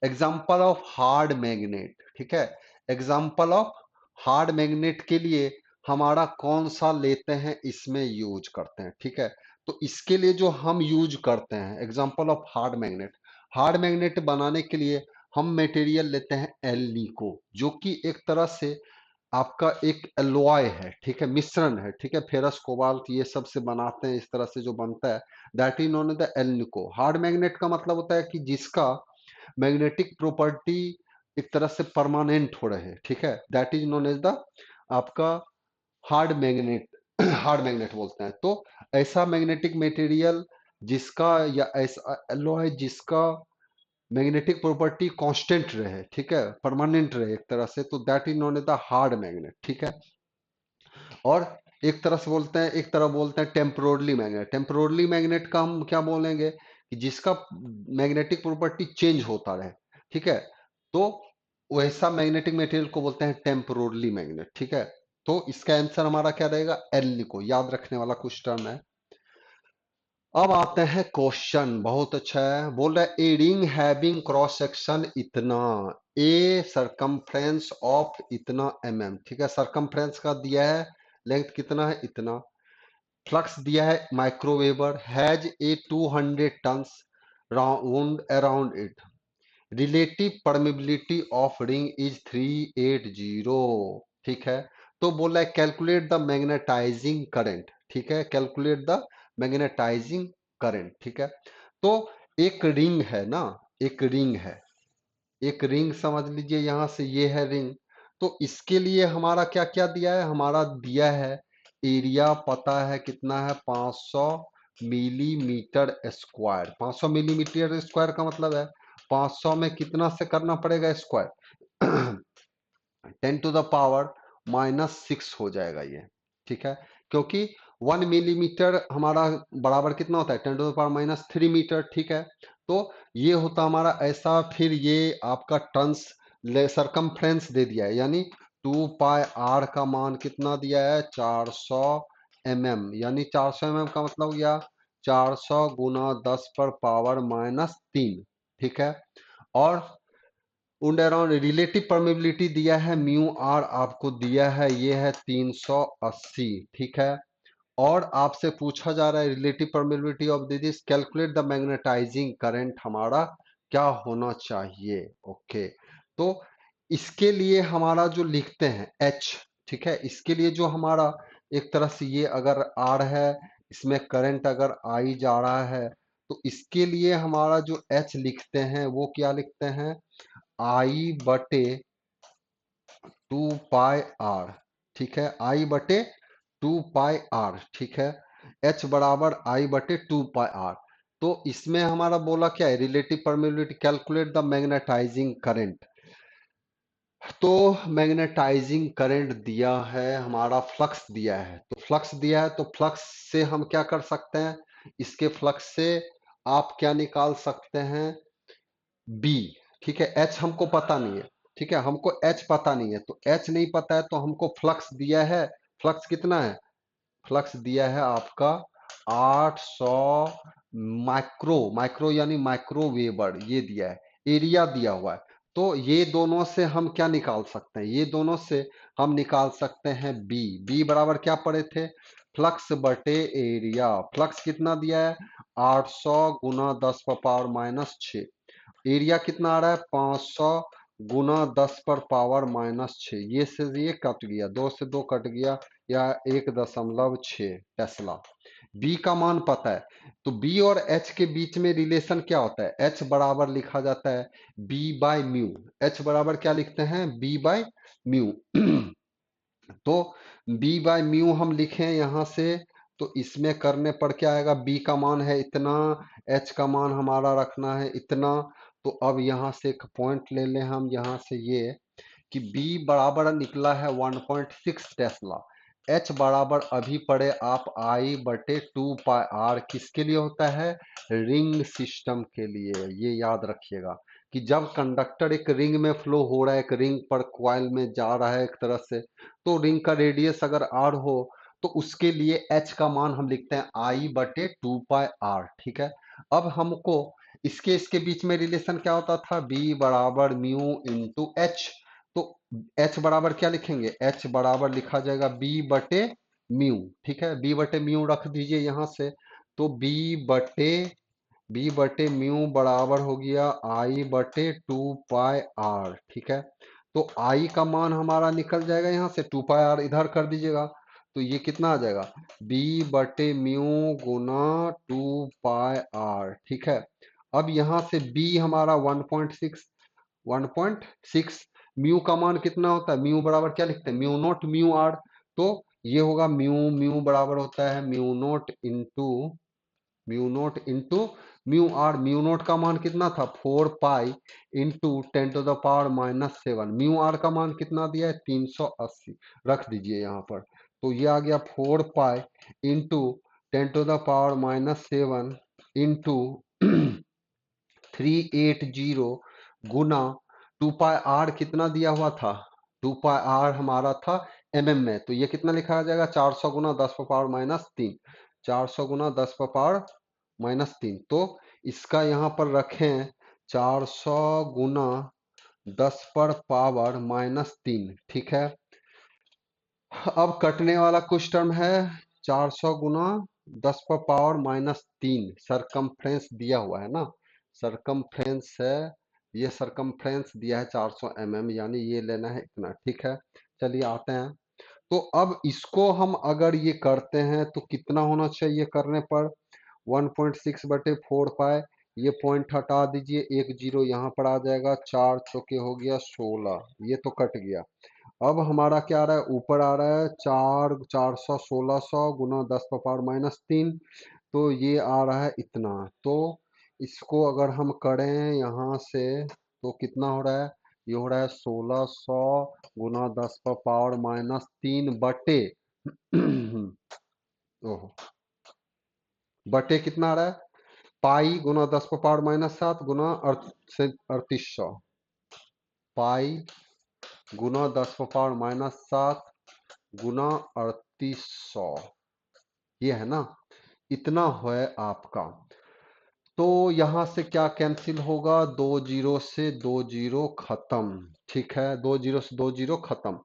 एग्जाम्पल ऑफ हार्ड मैग्नेट, ठीक है। एग्जाम्पल ऑफ हार्ड मैग्नेट के लिए हमारा कौन सा लेते हैं, इसमें यूज करते हैं, ठीक है। तो इसके लिए जो हम यूज करते हैं example of hard magnet, hard magnet बनाने के लिए हम मटेरियल लेते हैं एल्निको, जो कि एक तरह से आपका एक एलॉय है, ठीक है, मिश्रण है, ठीक है। फेरस कोबाल्ट ये सब से बनाते हैं, इस तरह से जो बनता है, that is known as the alnico. Hard magnet का मतलब होता है कि जिसका मैग्नेटिक प्रॉपर्टी एक तरह से परमानेंट हो रहे, ठीक है, that is known as the आपका हार्ड मैग्नेट। हार्ड मैग्नेट बोलते हैं। तो ऐसा मैग्नेटिक मटेरियल जिसका, या ऐसा एलॉय जिसका मैग्नेटिक प्रॉपर्टी कांस्टेंट रहे, ठीक है, परमानेंट रहे एक तरह से, तो that is known as the hard magnet, ठीक है। और एक तरह से बोलते हैं, एक तरह बोलते हैं टेम्पोरली मैग्नेट। टेम्पोरली मैग्नेट का हम क्या बोलेंगे कि जिसका मैग्नेटिक प्रॉपर्टी चेंज होता रहे, ठीक है। तो वैसा मैग्नेटिक मटेरियल को बोलते हैं टेम्पोरली मैग्नेट, ठीक है। तो इसका आंसर हमारा क्या रहेगा, एल को याद रखने वाला कुछ टर्म है। अब आते हैं क्वेश्चन, बहुत अच्छा है। बोल रहा है a ring having cross section इतना, ए सरकमफ्रेंस ऑफ इतना ठीक है। सरकमफ्रेंस का दिया है, लेंथ कितना है, इतना। फ्लक्स दिया है microweber, has a 200 turns round around it, relative permeability of ring is 380, ठीक है। तो बोला है कैलकुलेट द मैग्नेटाइजिंग करंट, ठीक है, कैलकुलेट द मैग्नेटाइजिंग करंट, ठीक है। तो एक रिंग है ना, एक रिंग है, एक रिंग समझ लीजिए, यहां से ये है रिंग। तो इसके लिए हमारा क्या क्या दिया है, हमारा दिया है एरिया, पता है कितना है, 500 मिलीमीटर स्क्वायर। 500 मिलीमीटर स्क्वायर का मतलब है 500 में कितना से करना पड़ेगा स्क्वायर, 10⁻⁻6 हो जाएगा ये, ठीक है। क्योंकि 1 मिलीमीटर हमारा बराबर कितना होता है, 10⁻⁻3 मीटर, ठीक है। तो ये होता हमारा ऐसा, फिर ये आपका टन्स सरकमफ्रेंस दे दिया है, यानी 2πr का मान कितना दिया है, 400 mm, यानी 400 mm का मतलब या 400 × 10⁻³ 3, ठीक है। और उंड अराउंड रिलेटिव परमेबिलिटी दिया है म्यू आर, आपको दिया है ये है 380, ठीक है। और आपसे पूछा जा रहा है relative permeability of this, calculate the magnetising current, हमारा क्या होना चाहिए। ओके, तो इसके लिए हमारा जो लिखते हैं एच, ठीक है, इसके लिए जो हमारा एक तरह से ये अगर आर है, इसमें करंट अगर आई जा रहा है, तो इसके लिए हमारा जो एच लिखते हैं वो क्या लिखते हैं, आई बटे 2 पाई आर, ठीक है, आई बटे 2 पाई आर, ठीक है। एच बराबर आई बटे 2 पाई आर। तो इसमें हमारा बोला क्या है, relative permeability, calculate the magnetising current. तो मैग्नेटाइजिंग करंट दिया है, हमारा फ्लक्स दिया है, तो फ्लक्स दिया है, तो फ्लक्स से हम क्या कर सकते हैं, इसके फ्लक्स से आप क्या निकाल सकते हैं, बी, ठीक है। एच हमको पता नहीं है, ठीक है, हमको एच पता नहीं है, तो एच नहीं पता है तो हमको फ्लक्स दिया है, फ्लक्स कितना है, फ्लक्स दिया है आपका 800 माइक्रो, माइक्रो यानी माइक्रोवेबर, ये दिया है, एरिया दिया हुआ है। तो ये दोनों से हम क्या निकाल सकते हैं, ये दोनों से हम निकाल सकते हैं बी। बी बराबर क्या पढ़े थे, फ्लक्स बटे एरिया। फ्लक्स कितना दिया है, 800 गुना 10 पावर माइनस 6। एरिया कितना आ रहा है, 500 गुना 10 पर पावर माइनस 6। ये से ये कट गया, 2 से 2 कट गया, या 1.6 टेस्ला। बी का मान पता है, तो बी और एच के बीच में रिलेशन क्या होता है, एच बराबर लिखा जाता है बी बाय म्यू। एच बराबर क्या लिखते हैं, बी बाय म्यू। तो बी बाय म्यू हम लिखें यहां से, तो इसमें करने पर क्या आएगा, बी का मान है इतना, एच का मान हमारा रखना है इतना। तो अब यहां से एक पॉइंट ले लें हम यहां से, ये कि B बराबर निकला है 1.6 टेस्ला। H बराबर अभी पढ़े आप I बटे 2 पाई आर, किसके लिए होता है, रिंग सिस्टम के लिए। ये याद रखिएगा कि जब कंडक्टर एक रिंग में फ्लो हो रहा है, एक रिंग पर क्वाइल में जा रहा है एक तरह से, तो रिंग का रेडियस अगर R हो, तो उसके लिए H का मान हम लिखते हैं I बटे 2 पाई आर, ठीक है। अब हमको इसके इसके बीच में रिलेशन क्या होता था, B बराबर म्यू इंटू एच। तो H बराबर क्या लिखेंगे, H बराबर लिखा जाएगा B बटे म्यू, ठीक है, B बटे म्यू रख दीजिए यहां से। तो B बटे म्यू बराबर हो गया I बटे 2 पाई आर, ठीक है। तो I का मान हमारा निकल जाएगा यहां से, 2 पाई आर इधर कर दीजिएगा, तो ये कितना आ जाएगा, B बटे म्यू गुना 2 पाई आर, ठीक है। अब यहां से B हमारा 1.6 म्यू का मान कितना होता है, म्यू बराबर क्या लिखते हैं, म्यू नोट म्यू आर। तो ये होगा म्यू, म्यू बराबर होता है mu note into mu R. Mu naught का मान कितना था, 4 पाई इंटू 10⁻⁻⁷। म्यू आर का मान कितना दिया है, 380, रख दीजिए यहाँ पर। तो ये आ गया 4 पाई इंटू 10⁻⁻⁷ इंटू 380 गुना 2 पाई आर कितना दिया हुआ था, 2 पाई आर हमारा था में, तो ये कितना लिखा जाएगा, 400 गुना 10 पर पावर माइनस 3। 400 गुना 10 पर पावर -3। तो इसका यहाँ पर रखें 400 गुना 10 पर पावर -3, ठीक है। अब कटने वाला कुछ टर्म है, 400 गुना 10 पर पावर -3, सरकमफ्रेंस दिया हुआ है ना, सरकमफ्रेंस है, ये सरकमफ्रेंस दिया है 400 यानी ये लेना है इतना, ठीक है। चलिए आते हैं, तो अब इसको हम अगर ये करते हैं तो कितना होना चाहिए करने पर, 1.6 बटे 4 पाई, ये पॉइंट हटा दीजिए, एक जीरो यहाँ पर आ जाएगा, 4 चौके हो गया 16, ये तो कट गया। अब हमारा क्या आ रहा है, ऊपर आ रहा है 400 1600 गुना 10 पर पावर -3, तो ये आ रहा है इतना। तो इसको अगर हम करें यहाँ से, तो कितना हो रहा है, ये हो रहा है 1600 गुना 10 पर पावर -3 बटे ओहो, बटे कितना आ रहा है, पाई गुना 10 पर पावर -7 गुना 3800, पाई गुना 10 पर पावर -7 गुना 3800, ये है ना, इतना है आपका। तो यहां से क्या कैंसिल होगा, 2 जीरो से 2 जीरो खत्म। ठीक है, 2 जीरो से 2 जीरो खत्म।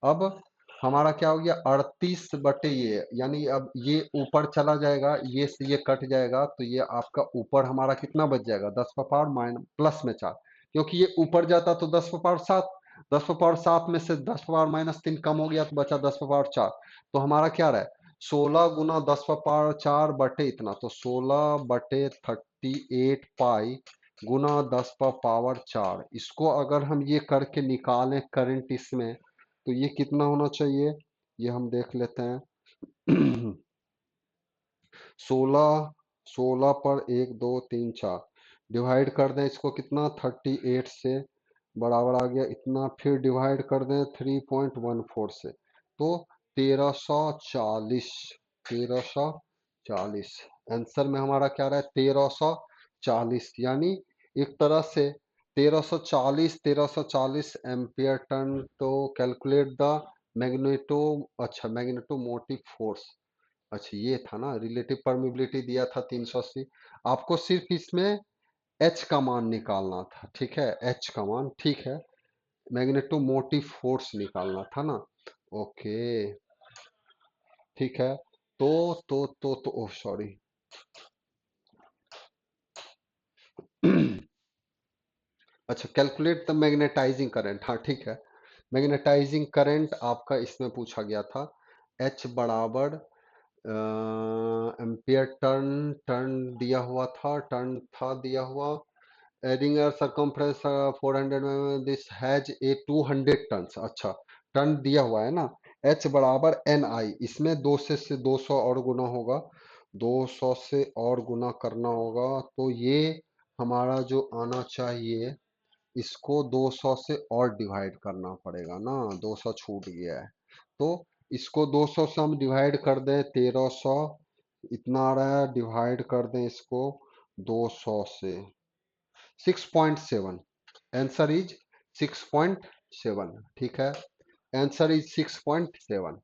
अब हमारा क्या हो गया, 38 बटे ये, यानी अब ये ऊपर चला जाएगा, ये से ये कट जाएगा, तो ये आपका ऊपर हमारा कितना बच जाएगा, 10 का पावर माइनस प्लस में 4, क्योंकि ये ऊपर जाता तो 10 का पावर 7, 10 का पावर 7 में से 10 का पावर -3 कम हो गया तो बचा 10 का पावर 4। तो हमारा क्या रहा है, 16 गुना 10 का पावर 4 बटे इतना, तो 16/38 पाई गुना 10 का पावर 4। इसको अगर हम ये करके निकालें करंट इसमें, तो ये कितना होना चाहिए, ये हम देख लेते हैं। 16, 16 पर 1 2 3 4 डिवाइड कर दें इसको, कितना 38 से, बराबर आ गया इतना, फिर डिवाइड कर दें 3.14 से, तो 1340, 1340 आंसर में हमारा क्या रहा है, 1340, यानी एक तरह से 1340 एम्पियर टन। तो कैलकुलेट द मैग्नेटो, अच्छा मैग्नेटो मोटिव फोर्स, अच्छा ये था ना, रिलेटिव परमिबिलिटी दिया था 380, आपको सिर्फ इसमें एच का मान निकालना था। ठीक है, एच का मान, ठीक है, मैग्नेटो मोटिव फोर्स निकालना था ना। ओके, ठीक है, तो ओह सॉरी। अच्छा, कैलकुलेट द मैग्नेटाइजिंग करंट, हाँ ठीक है, मैग्नेटाइजिंग करंट आपका इसमें पूछा गया था। एच बराबर एम्पियर टर्न, टर्न दिया हुआ था, टर्न था दिया हुआ, एडिंग सरकमफ्रेंस 400 में, दिस हैज ए 200 टन। अच्छा, टन दिया हुआ है ना, एच बराबर एन आई, इसमें 200 और गुना होगा, 200 से और गुना करना होगा, तो ये हमारा जो आना चाहिए, इसको 200 से और डिवाइड करना पड़ेगा ना, 200 छूट गया है, तो इसको 200 से हम डिवाइड कर दें, 1300 इतना आ रहा है, डिवाइड कर दें इसको 200 से, 6.7, आंसर इज 6.7। ठीक है, आंसर इज 6.7,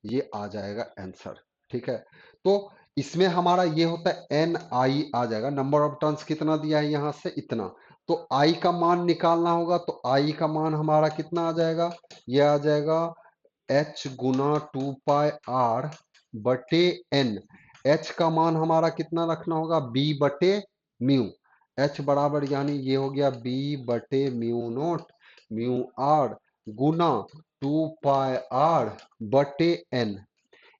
ये आ जाएगा आंसर। ठीक है, तो इसमें हमारा ये होता है एन आई आ जाएगा, नंबर ऑफ टर्न्स कितना दिया है यहां से इतना, तो आई का मान निकालना होगा, तो आई का मान हमारा कितना आ जाएगा, ये आ जाएगा एच गुना 2 पाई आर बटे एन। एच का मान हमारा कितना रखना होगा, बी बटे म्यू, एच बराबर यानी ये हो गया बी बटे म्यू नोट म्यू आर गुना 2 पाई आर बटे एन।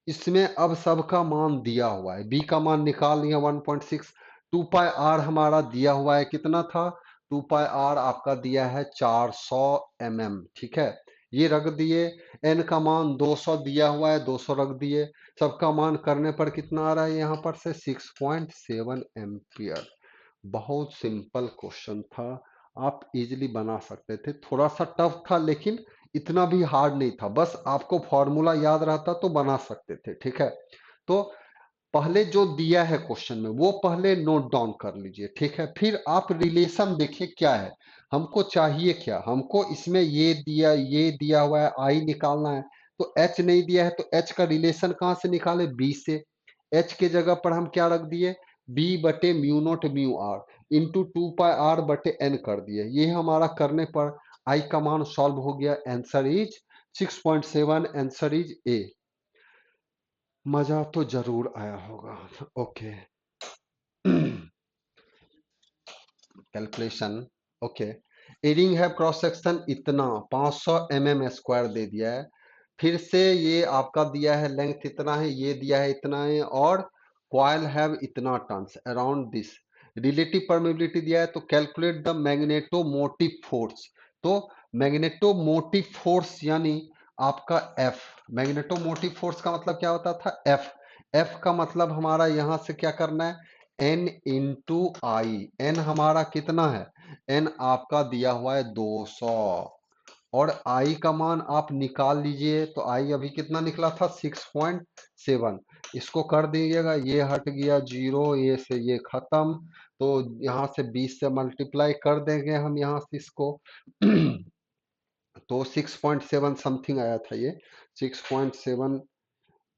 इसमें अब सबका मान दिया हुआ है, बी का मान निकाल लिया 1.6, 2 पाई आर हमारा दिया हुआ है, कितना था, 2 पाई आर आपका दिया है 400 mm। ठीक है, ये रख दिए, एन का मान 200 दिया हुआ है, 200 रख दिए, सबका मान करने पर कितना आ रहा है यहाँ पर से 6.7 एम्पियर। बहुत सिंपल क्वेश्चन था, आप इजीली बना सकते थे, थोड़ा सा टफ था लेकिन इतना भी हार्ड नहीं था, बस आपको फॉर्मूला याद रहता तो बना सकते थे। ठीक है, तो पहले जो दिया है क्वेश्चन में वो पहले नोट डाउन कर लीजिए। ठीक है, फिर आप रिलेशन देखिए क्या है, हमको चाहिए क्या, हमको इसमें ये दिया हुआ है, आई निकालना है, तो एच नहीं दिया है, तो एच का रिलेशन कहां से निकाले, बी से। एच के जगह पर हम क्या रख दिए, बी बटे mu note mu R into 2 pi R बटे एन कर दिए, ये हमारा करने पर आई का मान सॉल्व हो गया, answer is 6.7, answer is a. मजा तो जरूर आया होगा। ओके, कैलकुलेशन, ओके, एरिंग है क्रॉस सेक्शन इतना 500 mm² दे दिया है, फिर से ये आपका दिया है लेंथ इतना है, ये दिया है इतना है, और कॉइल हैव इतना turns around this, relative permeability दिया है, तो कैलकुलेट द मैग्नेटोमोटिव फोर्स। तो मैग्नेटोमोटिव फोर्स यानी आपका एफ, मैग्नेटोमोटिव फोर्स का मतलब क्या होता था, एफ, एफ का मतलब हमारा यहां से क्या करना है, एन इंटू आई, एन हमारा कितना है, एन आपका दिया हुआ है 200, और आई का मान आप निकाल लीजिए, तो आई अभी कितना निकला था 6.7, इसको कर दीजिएगा, ये हट गया जीरो, ये से ये खत्म, तो यहाँ से 20 से मल्टीप्लाई कर देंगे हम यहाँ से इसको। तो 6.7 समथिंग आया था ये, 6.7,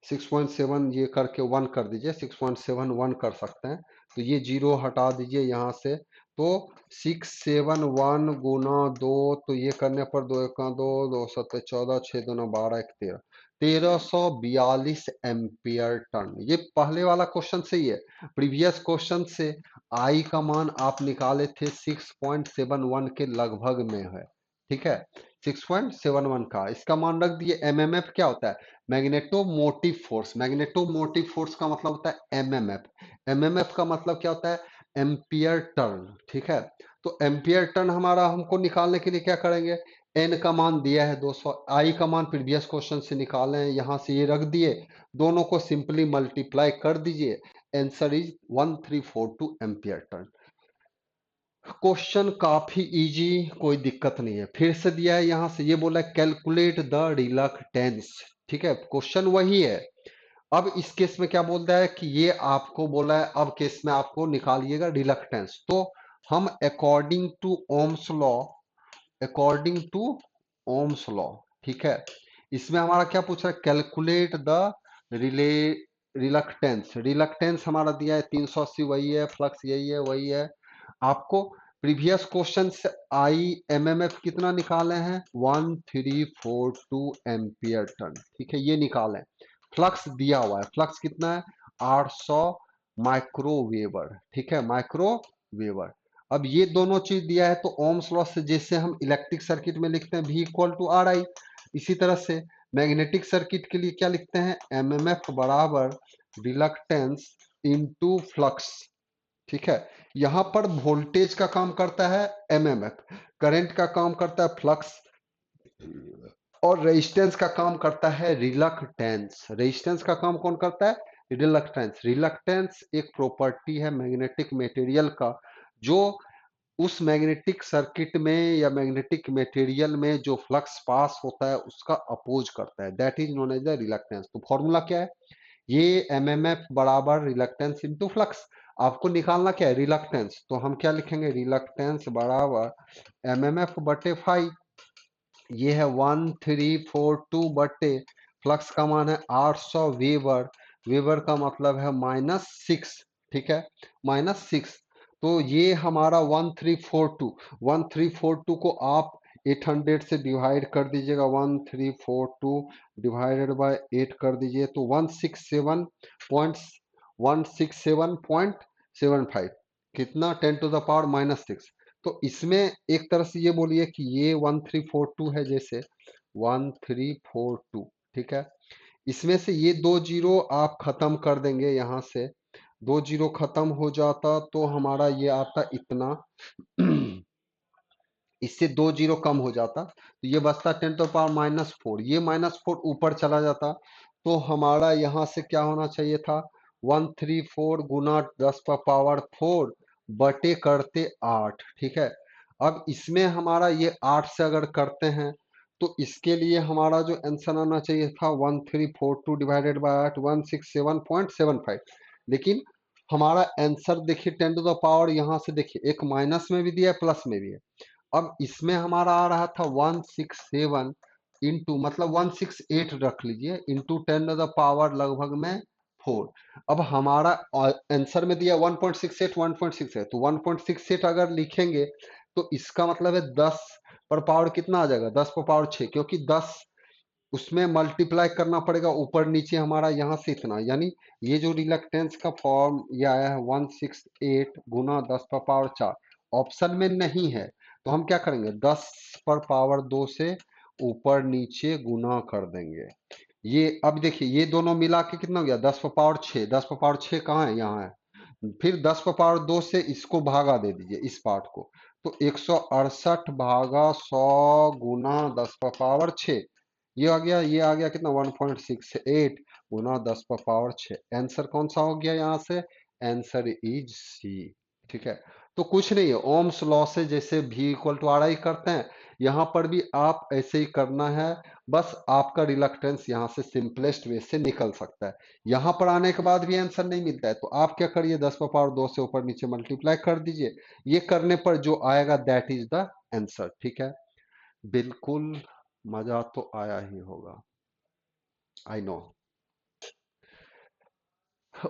6.7 ये करके 1 कर दीजिए, 6.71 कर सकते हैं, तो ये जीरो हटा दीजिए यहाँ से। तो 671 गुना 2, तो ये करने पर 2 1 2, 2 7 14, 6 2 12 1 13, 1342 एम्पियर टन। ये पहले वाला क्वेश्चन से ही है, प्रीवियस क्वेश्चन से आई का मान आप निकाले थे 6.71 के लगभग में है, ठीक है, 6.71 का इसका मान रख दिए। एमएमएफ क्या होता है? Magnetomotive force. मैग्नेटोमोटिव फोर्स का मतलब होता है एमएमएफ। एमएमएफ का मतलब क्या होता है? एम्पियर टर्न, ठीक है। तो एम्पियर टर्न हमारा हमको निकालने के लिए क्या करेंगे? एन का मान दिया है 200, आई का मान प्रीवियस क्वेश्चन से निकाले हैं, यहां से ये रख दिए, दोनों को सिंपली मल्टीप्लाई कर दीजिए, answer is 1342 ampere turn. Question काफी इजी, कोई दिक्कत नहीं है। फिर से दिया है यहां से, ये बोला कैलकुलेट द रिलक्टेंस, ठीक है, क्वेश्चन वही है। अब इस केस में क्या बोलता है कि ये आपको बोला है, अब केस में आपको निकालिएगा रिलक्टेंस। तो हम according to Ohm's law, according to Ohm's law, ठीक है, इसमें हमारा क्या पूछ रहा है? Calculate the relay reluctance. Reluctance हमारा दिया है 380, वही है, फ्लक्स यही है, वही है। आपको प्रीवियस क्वेश्चन से आई एमएमएफ कितना निकाले हैं? 1342 एम्पियर टन, ठीक है, ये निकालें। फ्लक्स दिया हुआ है, फ्लक्स कितना है? 800 माइक्रोवेबर, ठीक है, माइक्रोवेबर। अब ये दोनों चीज दिया है, तो ओम्स लॉ से जैसे हम इलेक्ट्रिक सर्किट में लिखते हैं V equal to R I, इसी तरह से मैग्नेटिक सर्किट के लिए क्या लिखते हैं? एमएमएफ बराबर रिलक्टेंस इनटू फ्लक्स, ठीक है। यहां पर वोल्टेज का काम करता है एमएमएफ, करंट का काम करता है फ्लक्स, और रेजिस्टेंस का काम करता है रिलक्टेंस। रेजिस्टेंस का काम कौन करता है? रिलक्टेंस। रिलक्टेंस एक प्रॉपर्टी है मैग्नेटिक मटेरियल का, जो उस मैग्नेटिक सर्किट में या मैग्नेटिक मटेरियल में जो फ्लक्स पास होता है उसका अपोज करता है, that is known as the reluctance. तो फॉर्मूला क्या है? ये एमएमएफ बराबर रिलक्टेंस इनटू फ्लक्स। आपको निकालना क्या है? रिलक्टेंस। तो हम क्या लिखेंगे? रिलक्टेंस बराबर एमएमएफ बटे 5, ये है 1342 बटे फ्लक्स का मान है 800 वेबर, वेबर का मतलब है -6, ठीक है, -6। तो ये हमारा 1342, 1342 को आप 800 से डिवाइड कर दीजिएगा, 1342 डिवाइडेड बाय 8 कर दीजिए, तो 167.167.75, कितना? 10 टू द पावर -6। तो इसमें एक तरह से ये बोलिए कि ये 1342 है, जैसे 1342, ठीक है, इसमें से ये दो जीरो आप खत्म कर देंगे, यहां से दो जीरो खत्म हो जाता तो हमारा ये आता इतना, इससे दो जीरो कम हो जाता, तो ये बचता 10 टू पावर -4, ये -4 ऊपर चला जाता, तो हमारा यहाँ से क्या होना चाहिए था? 134 गुना 10 पर पावर 4 बटे करते 8, ठीक है। अब इसमें हमारा ये 8 से अगर करते हैं, तो इसके लिए हमारा जो आंसर आना चाहिए था 1342 डिवाइडेड बाय 8, 167.75, लेकिन हमारा आंसर देखिए 10 टू द पावर, यहाँ से देखिए एक माइनस में भी दिया है, प्लस में भी है। अब इसमें हमारा आ रहा था 167 इंटू, मतलब 168 रख लीजिए, इंटू 10 द पावर लगभग में 4। अब हमारा आंसर में दिया 1.68, 1.68, तो 1.68 अगर लिखेंगे तो इसका मतलब है 10 पर पावर कितना आ जाएगा? 10 पर पावर 6, क्योंकि 10 उसमें मल्टीप्लाई करना पड़ेगा ऊपर नीचे हमारा यहाँ से इतना, यानी ये जो रिलक्टेंस का फॉर्म ये आया है 168 गुना 10 पर पावर 4, ऑप्शन में नहीं है, तो हम क्या करेंगे? 10 पर पावर 2 से ऊपर नीचे गुना कर देंगे। ये अब देखिए ये दोनों मिला के कितना हो गया? 10 पर पावर 6, 10 पर पावर 6 कहाँ है? यहाँ है। फिर 10 पर पावर 2 से इसको भागा दे दीजिए, इस पार्ट को, तो 168 भागा 100 गुना 10 पर पावर 6, ये आ गया, ये आ गया कितना? 1.68 गुना 10 पर पावर 6। आंसर कौन सा हो गया यहाँ से? आंसर इज सी, ठीक है। तो कुछ नहीं है, ओम्स लॉ से जैसे V equal to R I करते हैं, यहाँ पर भी आप ऐसे ही करना है, बस आपका रिलक्टेंस यहाँ से सिंपलेस्ट वे से निकल सकता है। यहाँ पर आने के बाद भी आंसर नहीं मिलता है, तो आप क्या करिए? 10 पर पावर 2 से ऊपर नीचे मल्टीप्लाई कर दीजिए, ये करने पर जो आएगा दैट इज द आंसर, ठीक है। बिल्कुल मजा तो आया ही होगा, आई नो।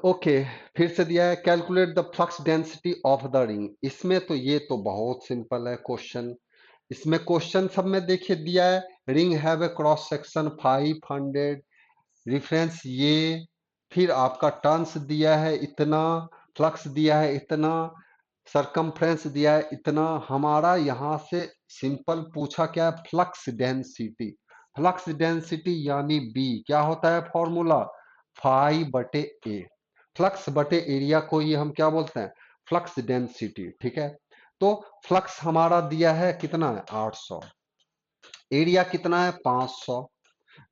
ओके, फिर से दिया है calculate the flux density of the ring. इसमें तो ये तो बहुत सिंपल है क्वेश्चन। इसमें क्वेश्चन सब में देखिए दिया है, ring have a cross section 500, reference ये, फिर आपका टर्न्स दिया है इतना, फ्लक्स दिया है इतना, सरकमफ्रेंस दिया है इतना। हमारा यहाँ से सिंपल पूछा क्या है, फ्लक्स डेंसिटी। फ्लक्स डेंसिटी यानी बी क्या होता है फॉर्मूला, 5/A। फ्लक्स बटे एरिया को ही हम क्या बोलते हैं, फ्लक्स डेंसिटी। ठीक है, तो फ्लक्स हमारा दिया है कितना है 800, एरिया कितना है 500,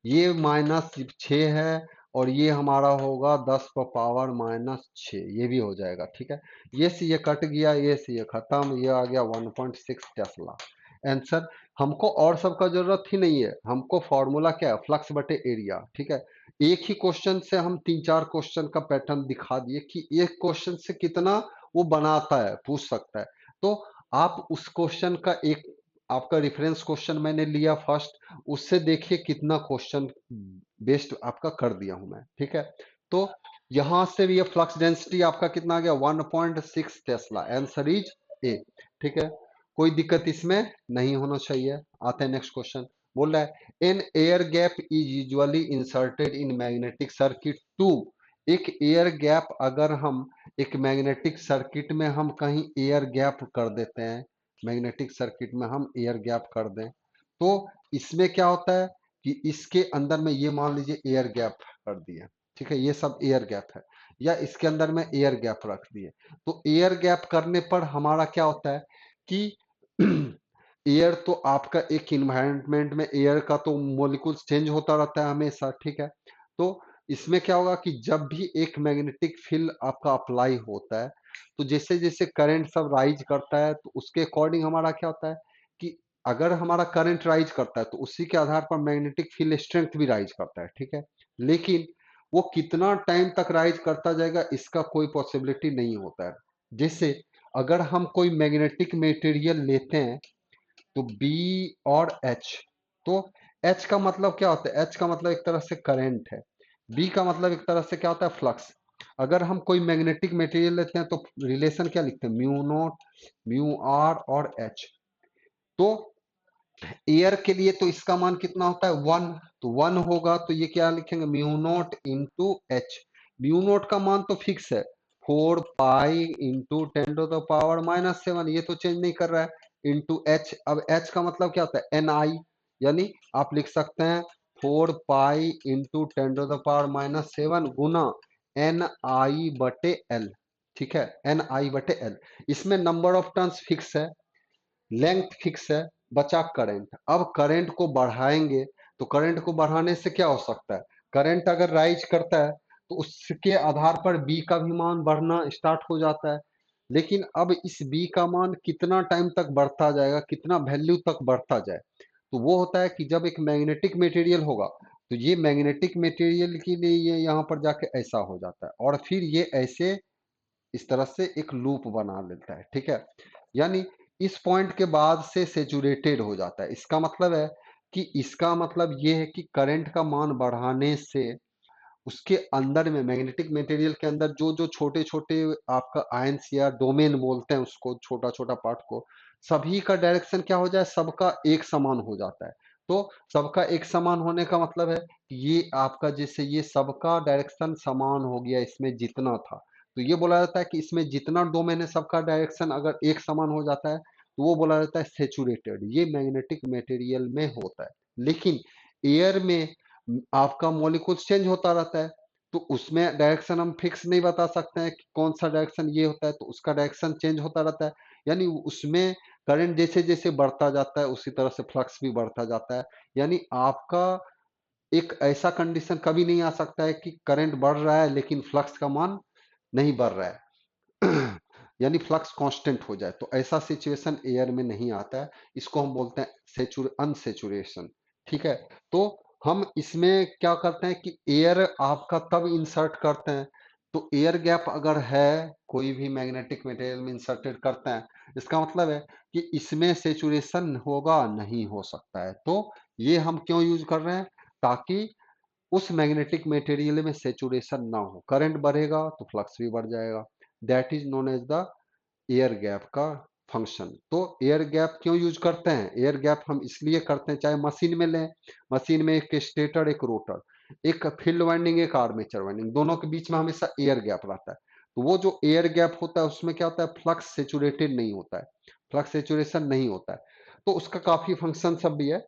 ये -6 है, और ये हमारा होगा 10⁻⁻6, ये भी हो जाएगा। ठीक है, ये से ये कट गया, ये से ये खत्म, ये आ गया 1.6 टेस्ला आंसर। हमको और सब का जरूरत ही नहीं है, हमको फॉर्मूला क्या है, फ्लक्स बटे एरिया। ठीक है, एक ही क्वेश्चन से हम 3-4 क्वेश्चन का पैटर्न दिखा दिए कि एक क्वेश्चन से कितना वो बनाता है, पूछ सकता है। तो आप उस क्वेश्चन का एक आपका रेफरेंस क्वेश्चन मैंने लिया फर्स्ट, उससे देखिए कितना क्वेश्चन बेस्ड आपका कर दिया हूं मैं। ठीक है, तो यहां से भी ये फ्लक्स डेंसिटी आपका कितना आ गया 1.6 टेस्ला, आंसर इज ए। ठीक है, कोई दिक्कत इसमें नहीं होना चाहिए। आते हैं नेक्स्ट क्वेश्चन। बोल रहा है an air gap is usually inserted in magnetic circuit to. एक एयर गैप अगर हम एक मैग्नेटिक सर्किट में हम कहीं एयर गैप कर देते हैं, मैग्नेटिक सर्किट में हम एयर गैप कर दें, तो इसमें क्या होता है कि इसके अंदर में ये मान लीजिए एयर गैप कर दिए। ठीक है, ये सब एयर गैप है, या इसके अंदर में एयर गैप रख दिए। तो एयर गैप करने पर हमारा क्या होता है कि एयर तो आपका एक इन्वायरमेंट में एयर का तो मॉलिक्यूल्स चेंज होता रहता है हमेशा। ठीक है, तो इसमें क्या होगा कि जब भी एक मैग्नेटिक फील्ड आपका अप्लाई होता है, तो जैसे जैसे करंट सब राइज करता है, तो उसके अकॉर्डिंग हमारा क्या होता है कि अगर हमारा करंट राइज करता है तो उसी के आधार पर मैग्नेटिक फील्ड स्ट्रेंथ भी राइज करता है। ठीक है, लेकिन वो कितना टाइम तक राइज करता जाएगा इसका कोई पॉसिबिलिटी नहीं होता है। जैसे अगर हम कोई मैग्नेटिक मटेरियल लेते हैं, तो बी और एच, तो एच का मतलब क्या होता है, एच का मतलब एक तरह से करंट है, बी का मतलब एक तरह से क्या होता है, फ्लक्स। अगर हम कोई मैग्नेटिक मटेरियल लेते हैं तो रिलेशन क्या लिखते हैं, म्यू नॉट म्यू आर और एच। तो एयर के लिए तो इसका मान कितना होता है 1, तो 1 होगा, तो ये क्या लिखेंगे mu naught into H. Mu naught का मान तो फिक्स है 4 पाई इंटू 10⁻⁻⁷, ये तो चेंज नहीं कर रहा है, इंटू एच। अब एच का मतलब क्या होता है एन आई, यानी आप लिख सकते हैं 4 पाई इंटू 10⁻⁻7 गुना एन आई बटे एल। ठीक है, एन आई बटे एल। इसमें नंबर ऑफ टर्न्स फिक्स है, लेंथ फिक्स है, बचा करंट। अब करंट को बढ़ाएंगे, तो करंट को बढ़ाने से क्या हो सकता है, करंट अगर राइज करता है तो उसके आधार पर बी का भी मान बढ़ना स्टार्ट हो जाता है। लेकिन अब इस बी का मान कितना टाइम तक बढ़ता जाएगा, कितना वैल्यू तक बढ़ता जाए, तो वो होता है कि जब एक मैग्नेटिक मटेरियल होगा, तो ये मैग्नेटिक मटेरियल के लिए ये यहाँ पर जाके ऐसा हो जाता है, और फिर ये ऐसे इस तरह से एक लूप बना लेता है। ठीक है, यानी इस पॉइंट के बाद से सेचुरेटेड हो जाता है। इसका मतलब है कि इसका मतलब ये है कि करंट का मान बढ़ाने से उसके अंदर में मैग्नेटिक मटेरियल के अंदर जो जो छोटे छोटे आपका आयंस या डोमेन बोलते हैं उसको, छोटा छोटा पार्ट को, सभी का डायरेक्शन क्या हो जाए, सबका एक समान हो जाता है। तो सबका एक समान होने का मतलब है कि ये आपका जैसे ये सबका डायरेक्शन समान हो गया इसमें जितना था, तो ये बोला जाता है कि इसमें जितना डोमेन है सबका डायरेक्शन अगर एक समान हो जाता है तो वो बोला जाता है सेचुरेटेड। ये मैग्नेटिक मटेरियल में होता है। लेकिन एयर में आपका मॉलिक्यूल्स चेंज होता रहता है, तो उसमें डायरेक्शन हम फिक्स नहीं बता सकते हैं कि कौन सा डायरेक्शन ये होता है, तो उसका डायरेक्शन चेंज होता रहता है। यानी उसमें करंट जैसे जैसे बढ़ता जाता है उसी तरह से फ्लक्स भी बढ़ता जाता है। यानी आपका एक ऐसा कंडीशन कभी नहीं आ सकता है कि करंट बढ़ रहा है लेकिन फ्लक्स का मान नहीं बढ़ रहा है यानी फ्लक्स कांस्टेंट हो जाए, तो ऐसा सिचुएशन एयर में नहीं आता है। इसको हम बोलते हैं अनसेचुरेशन। ठीक है, तो हम इसमें क्या करते हैं कि एयर आपका तब इंसर्ट करते हैं, तो एयर गैप अगर है कोई भी मैग्नेटिक मटेरियल में इंसर्टेड करते हैं, इसका मतलब है कि इसमें सेचुरेशन होगा नहीं, हो सकता है। तो ये हम क्यों यूज कर रहे हैं, ताकि उस मैग्नेटिक मटेरियल में सेचुरेशन ना हो, करंट बढ़ेगा तो फ्लक्स भी बढ़ जाएगा। That is known as the air gap का फंक्शन। तो एयर गैप क्यों यूज करते हैं? एयर गैप हम इसलिए करते हैं, चाहे मशीन में लें, मशीन में एक स्टेटर एक रोटर, एक फील्ड वाइंडिंग एक आर्मेचर वाइंडिंग, दोनों के बीच में हमेशा एयर गैप रहता है। तो वो जो एयर गैप होता है उसमें क्या होता है, फ्लक्स सेचुरेटेड नहीं होता है, फ्लक्स सेचुरेशन नहीं होता है, तो उसका काफी फंक्शन सब भी है।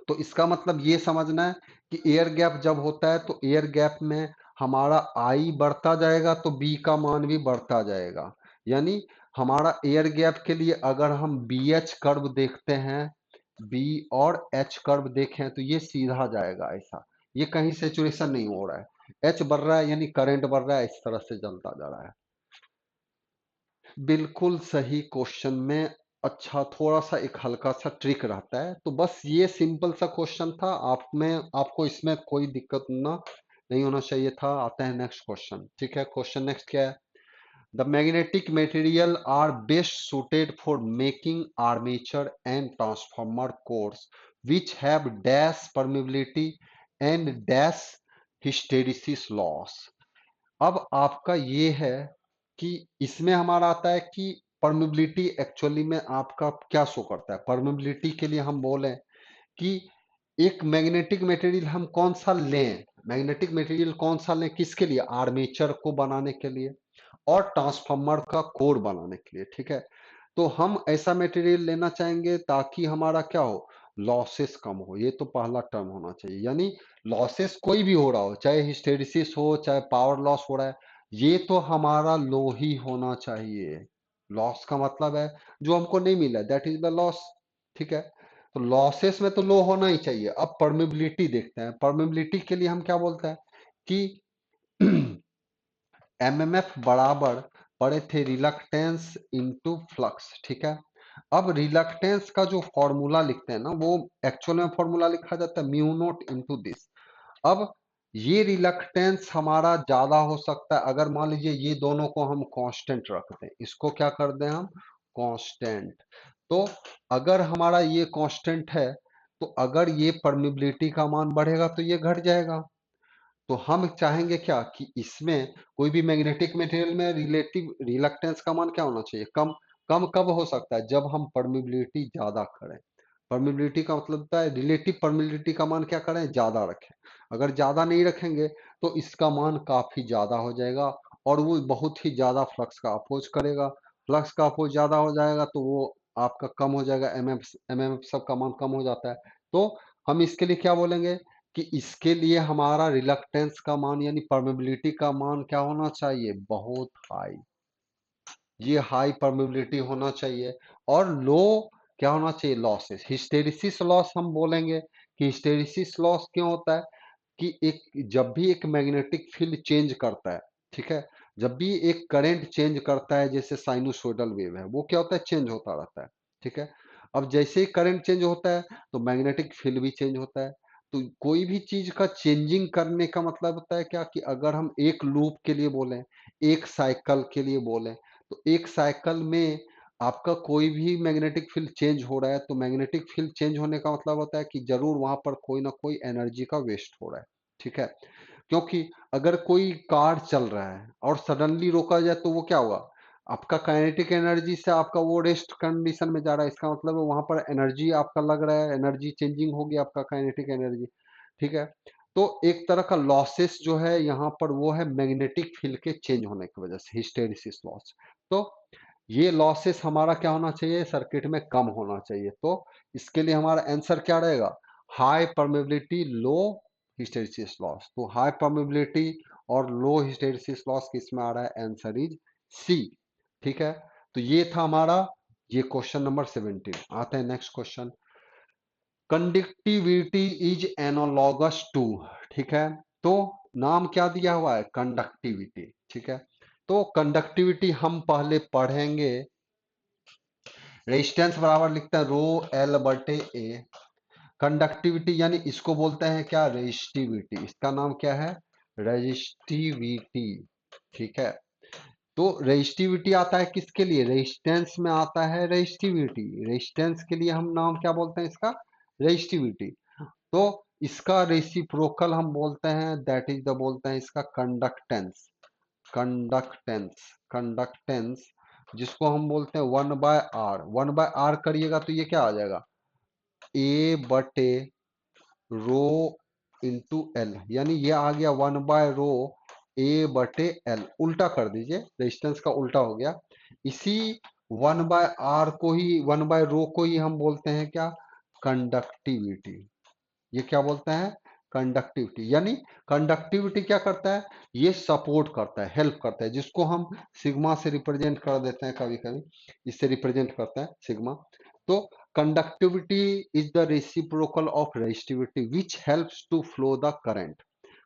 तो इसका मतलब ये समझना है कि एयर गैप जब होता है तो एयर गैप में हमारा आई बढ़ता जाएगा तो बी का मान भी बढ़ता जाएगा। यानी हमारा एयर गैप के लिए अगर हम बी एच कर्व देखते हैं, बी और एच कर्व देखें तो ये सीधा जाएगा ऐसा, ये कहीं सेचुरेशन नहीं हो रहा है, एच बढ़ रहा है यानी करंट बढ़ रहा है, इस तरह से चलता जा रहा है। बिल्कुल सही क्वेश्चन में अच्छा थोड़ा सा एक हल्का सा ट्रिक रहता है, तो बस ये सिंपल सा क्वेश्चन था, आप में आपको इसमें कोई दिक्कत ना नहीं होना चाहिए था। आते हैं नेक्स्ट क्वेश्चन। ठीक है, क्वेश्चन नेक्स्ट क्या है? The magnetic material are best suited for making armature and transformer cores which have dash permeability and dash hysteresis loss. अब आपका ये है कि इसमें हमारा आता है कि परमेबिलिटी एक्चुअली में आपका क्या शो करता है। परमेबिलिटी के लिए हम बोलें कि एक मैग्नेटिक मटेरियल हम कौन सा लें, मैग्नेटिक मटेरियल कौन सा लें, किसके लिए? आर्मेचर को बनाने के लिए और ट्रांसफार्मर का कोर बनाने के लिए। ठीक है, तो हम ऐसा मटेरियल लेना चाहेंगे ताकि हमारा क्या हो, लॉसेस कम हो। ये तो पहला टर्म होना चाहिए, यानी लॉसेस कोई भी हो रहा हो, चाहे हिस्टेरिसिस हो चाहे पावर लॉस हो रहा है, ये तो हमारा लो ही होना चाहिए। लॉस का मतलब है जो हमको नहीं मिला, दैट इज द लॉस। ठीक है, तो लॉसेस में तो लो होना ही चाहिए। अब परमेबिलिटी देखते हैं। परमेबिलिटी के लिए हम क्या बोलते हैं कि एमएमएफ बराबर पड़े थे रिलक्टेंस इनटू फ्लक्स। ठीक है, अब रिलक्टेंस का जो फॉर्मूला लिखते हैं ना, वो एक्चुअल में फॉर्मूला लिखा जाता है म्यू नोट इनटू दिस। अब ये रिलक्टेंस हमारा ज्यादा हो सकता है अगर मान लीजिए ये दोनों को हम कांस्टेंट रख दें, इसको क्या कर दें हम, कांस्टेंट। तो अगर हमारा ये कांस्टेंट है तो अगर ये परमिबिलिटी का मान बढ़ेगा तो ये घट जाएगा। तो हम चाहेंगे क्या कि इसमें कोई भी मैग्नेटिक मटेरियल में रिलेटिव रिलक्टेंस का मान क्या होना चाहिए, कम। कम कब हो सकता है, जब हम परमिबिलिटी ज्यादा करें। परमिबिलिटी का मतलब होता है रिलेटिव परमिबिलिटी का मान क्या करें, ज्यादा रखें। अगर ज्यादा नहीं रखेंगे तो इसका मान काफी ज्यादा हो जाएगा और वो बहुत ही ज्यादा फ्लक्स का अपोज करेगा। फ्लक्स का अपोज ज्यादा हो जाएगा तो वो आपका कम हो जाएगा, एमएमएफ सब का मान कम हो जाता है। तो हम इसके लिए क्या बोलेंगे कि इसके लिए हमारा रिलक्टेंस का मान यानी परमेबिलिटी का मान क्या होना चाहिए, बहुत हाई। ये हाई परमेबिलिटी होना चाहिए। और लो क्या होना चाहिए, लॉसेस। हिस्टेरिसिस लॉस हम बोलेंगे कि हिस्टेरिसिस लॉस क्यों होता है कि एक जब भी एक मैग्नेटिक फील्ड चेंज करता है, ठीक है, जब भी एक करंट चेंज करता है, जैसे साइनोसॉइडल वेव है, वो क्या होता है, चेंज होता रहता है। ठीक है, अब जैसे ही करंट चेंज होता है तो मैग्नेटिक फील्ड भी चेंज होता है। तो कोई भी चीज का चेंजिंग करने का मतलब होता है क्या कि अगर हम एक लूप के लिए बोलें, एक साइकिल के लिए बोलें, तो एक साइकिल में आपका कोई भी मैग्नेटिक फील्ड चेंज हो रहा है तो मैग्नेटिक फील्ड चेंज होने का मतलब होता है कि जरूर वहां पर कोई ना कोई एनर्जी का वेस्ट हो रहा है। ठीक है, क्योंकि अगर कोई कार चल रहा है और सडनली रोका जाए तो वो क्या होगा, आपका काइनेटिक एनर्जी से आपका वो रेस्ट कंडीशन में जा रहा है, इसका मतलब है वहां पर एनर्जी आपका लग रहा है, एनर्जी चेंजिंग होगी आपका काइनेटिक एनर्जी। ठीक है, तो एक तरह का लॉसेस जो है यहाँ पर वो है मैग्नेटिक फील्ड के चेंज होने की वजह से, हिस्टेरिसिस लॉस। तो ये लॉसेस हमारा क्या होना चाहिए, सर्किट में कम होना चाहिए। तो इसके लिए हमारा आंसर क्या रहेगा, high permeability low hysteresis loss. तो हाई परमेबिलिटी और लो हिस्टेरिसिस लॉस किसमें आ रहा है, आंसर इज सी। ठीक है, तो ये था हमारा ये क्वेश्चन नंबर 17। आते हैं next question. Conductivity is analogous to. ठीक है, तो नाम क्या दिया हुआ है, कंडक्टिविटी। ठीक है, तो कंडक्टिविटी हम पहले पढ़ेंगे, रेजिस्टेंस बराबर लिखते हैं रो एल बटे ए। कंडक्टिविटी यानी इसको बोलते हैं क्या, रेजिस्टिविटी। इसका नाम क्या है, रेजिस्टिविटी। ठीक है, तो रेजिस्टिविटी आता है किसके लिए, रेजिस्टेंस में आता है रेजिस्टिविटी। रेजिस्टेंस के लिए हम नाम क्या बोलते हैं इसका, रेजिस्टिविटी। तो इसका रेसिप्रोकल हम बोलते हैं, दैट इज द बोलते हैं इसका कंडक्टेंस। कंडक्टेंस जिसको हम बोलते हैं 1/r। 1/r करिएगा तो ये क्या आ जाएगा, ए बटे रो इंटू एल, यानी ये आ गया 1/रो ए बटे एल। उल्टा कर दीजिए, रेजिस्टेंस का उल्टा हो गया। इसी 1/r को ही, 1/रो को ही हम बोलते हैं क्या, कंडक्टिविटी। ये क्या बोलते हैं, कंडक्टिविटी। यानी कंडक्टिविटी क्या करता है, ये सपोर्ट करता है, हेल्प करता है, जिसको हम सिग्मा से रिप्रेजेंट कर देते हैं कभी कभी, इससे रिप्रेजेंट करता है सिग्मा। तो conductivity is the reciprocal of resistivity which helps to flow the current.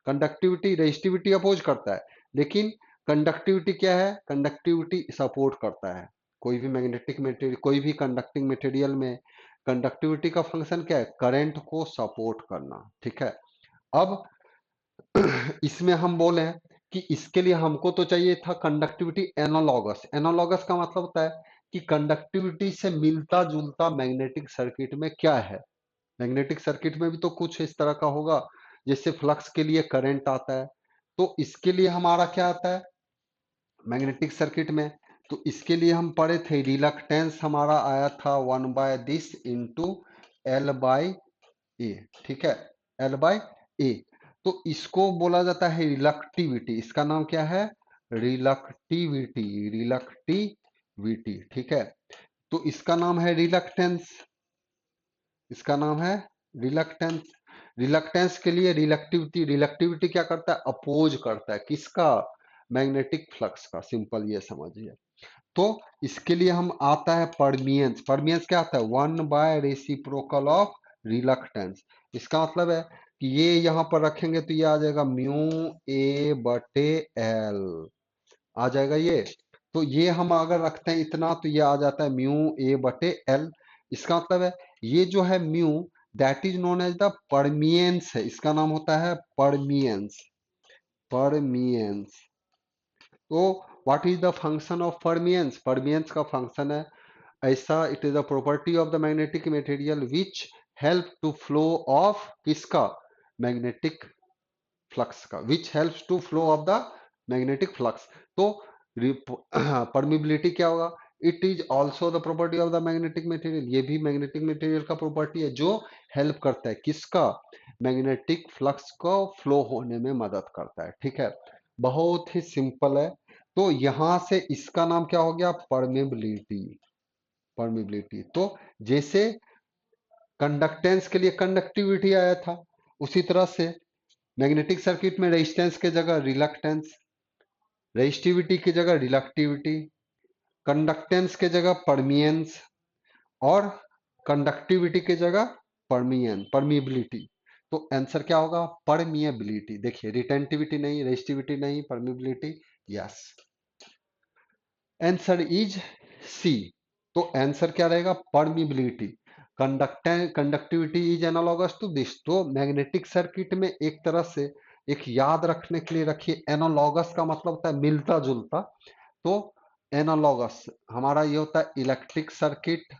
Conductivity resistivity oppose करता है, लेकिन कंडक्टिविटी क्या है, कंडक्टिविटी सपोर्ट करता है। कोई भी मैग्नेटिक मटेरियल, कोई भी कंडक्टिंग मटेरियल में कंडक्टिविटी का फंक्शन क्या है, करंट को सपोर्ट करना। ठीक है, अब इसमें हम बोले कि इसके लिए हमको तो चाहिए था कंडक्टिविटी एनालॉगस। एनालॉगस का मतलब होता है कि कंडक्टिविटी से मिलता जुलता मैग्नेटिक सर्किट में क्या है। मैग्नेटिक सर्किट में भी तो कुछ इस तरह का होगा, जैसे फ्लक्स के लिए करंट आता है, तो इसके लिए हमारा क्या आता है मैग्नेटिक सर्किट में। तो इसके लिए हम पढ़े थे, रिलक्टेंस हमारा आया था 1/दिस इंटू L/A। ठीक है, L/A। तो इसको बोला जाता है रिलक्टिविटी। इसका नाम क्या है, रिलक्टिविटी। रिलक्टिविटी, ठीक है। तो इसका नाम है रिलक्टेंस, इसका नाम है रिलक्टेंस। रिलक्टेंस के लिए रिलक्टिविटी, रिलक्टिविटी क्या करता है, अपोज करता है किसका, मैग्नेटिक फ्लक्स का। सिंपल ये समझिए। तो इसके लिए हम आता है परमियंस। परमियंस क्या आता है, 1/रेसिप्रोकल ऑफ रिलक्टेंस। इसका मतलब है कि ये यहां पर रखेंगे तो ये आ जाएगा म्यू ए बटे एल, आ जाएगा ये। तो ये हम अगर रखते हैं इतना तो ये आ जाता है म्यू ए बटे एल। इसका मतलब है ये जो है mu, that is known as the permeance है, इसका नाम होता है परमियंस। परमियंस। तो what is the function of permeance, permeance का फंक्शन है ऐसा, it is the property of the magnetic material which help to flow of किसका, मैग्नेटिक फ्लक्स का, which helps to flow of the magnetic flux. तो permeability क्या होगा, it is also the property of the magnetic material. ये भी magnetic material का property है जो हेल्प करता है किसका, मैग्नेटिक फ्लक्स को फ्लो होने में मदद करता है। ठीक है, बहुत ही सिंपल है। तो यहां से इसका नाम क्या हो गया, परमेबिलिटी। परमिबिलिटी। तो जैसे कंडक्टेंस के लिए कंडक्टिविटी आया था, उसी तरह से मैग्नेटिक सर्किट में रेजिस्टेंस के जगह रिलक्टेंस, रेजिस्टिविटी की जगह रिलक्टिविटी, कंडक्टेंस के जगह परमियंस, और कंडक्टिविटी की जगह परमिबिलिटी। तो आंसर क्या होगा, परमिएबिलिटी। देखिए, रिटेंटिविटी नहीं, रेजिस्टिविटी नहीं, permeability. Yes, answer is C. तो आंसर क्या रहेगा, permeability. Conductivity is analogous to this. तो मैग्नेटिक सर्किट में एक तरह से एक याद रखने के लिए रखिए, एनालॉगस का मतलब होता है मिलता जुलता। तो एनालॉगस हमारा ये होता है इलेक्ट्रिक सर्किट,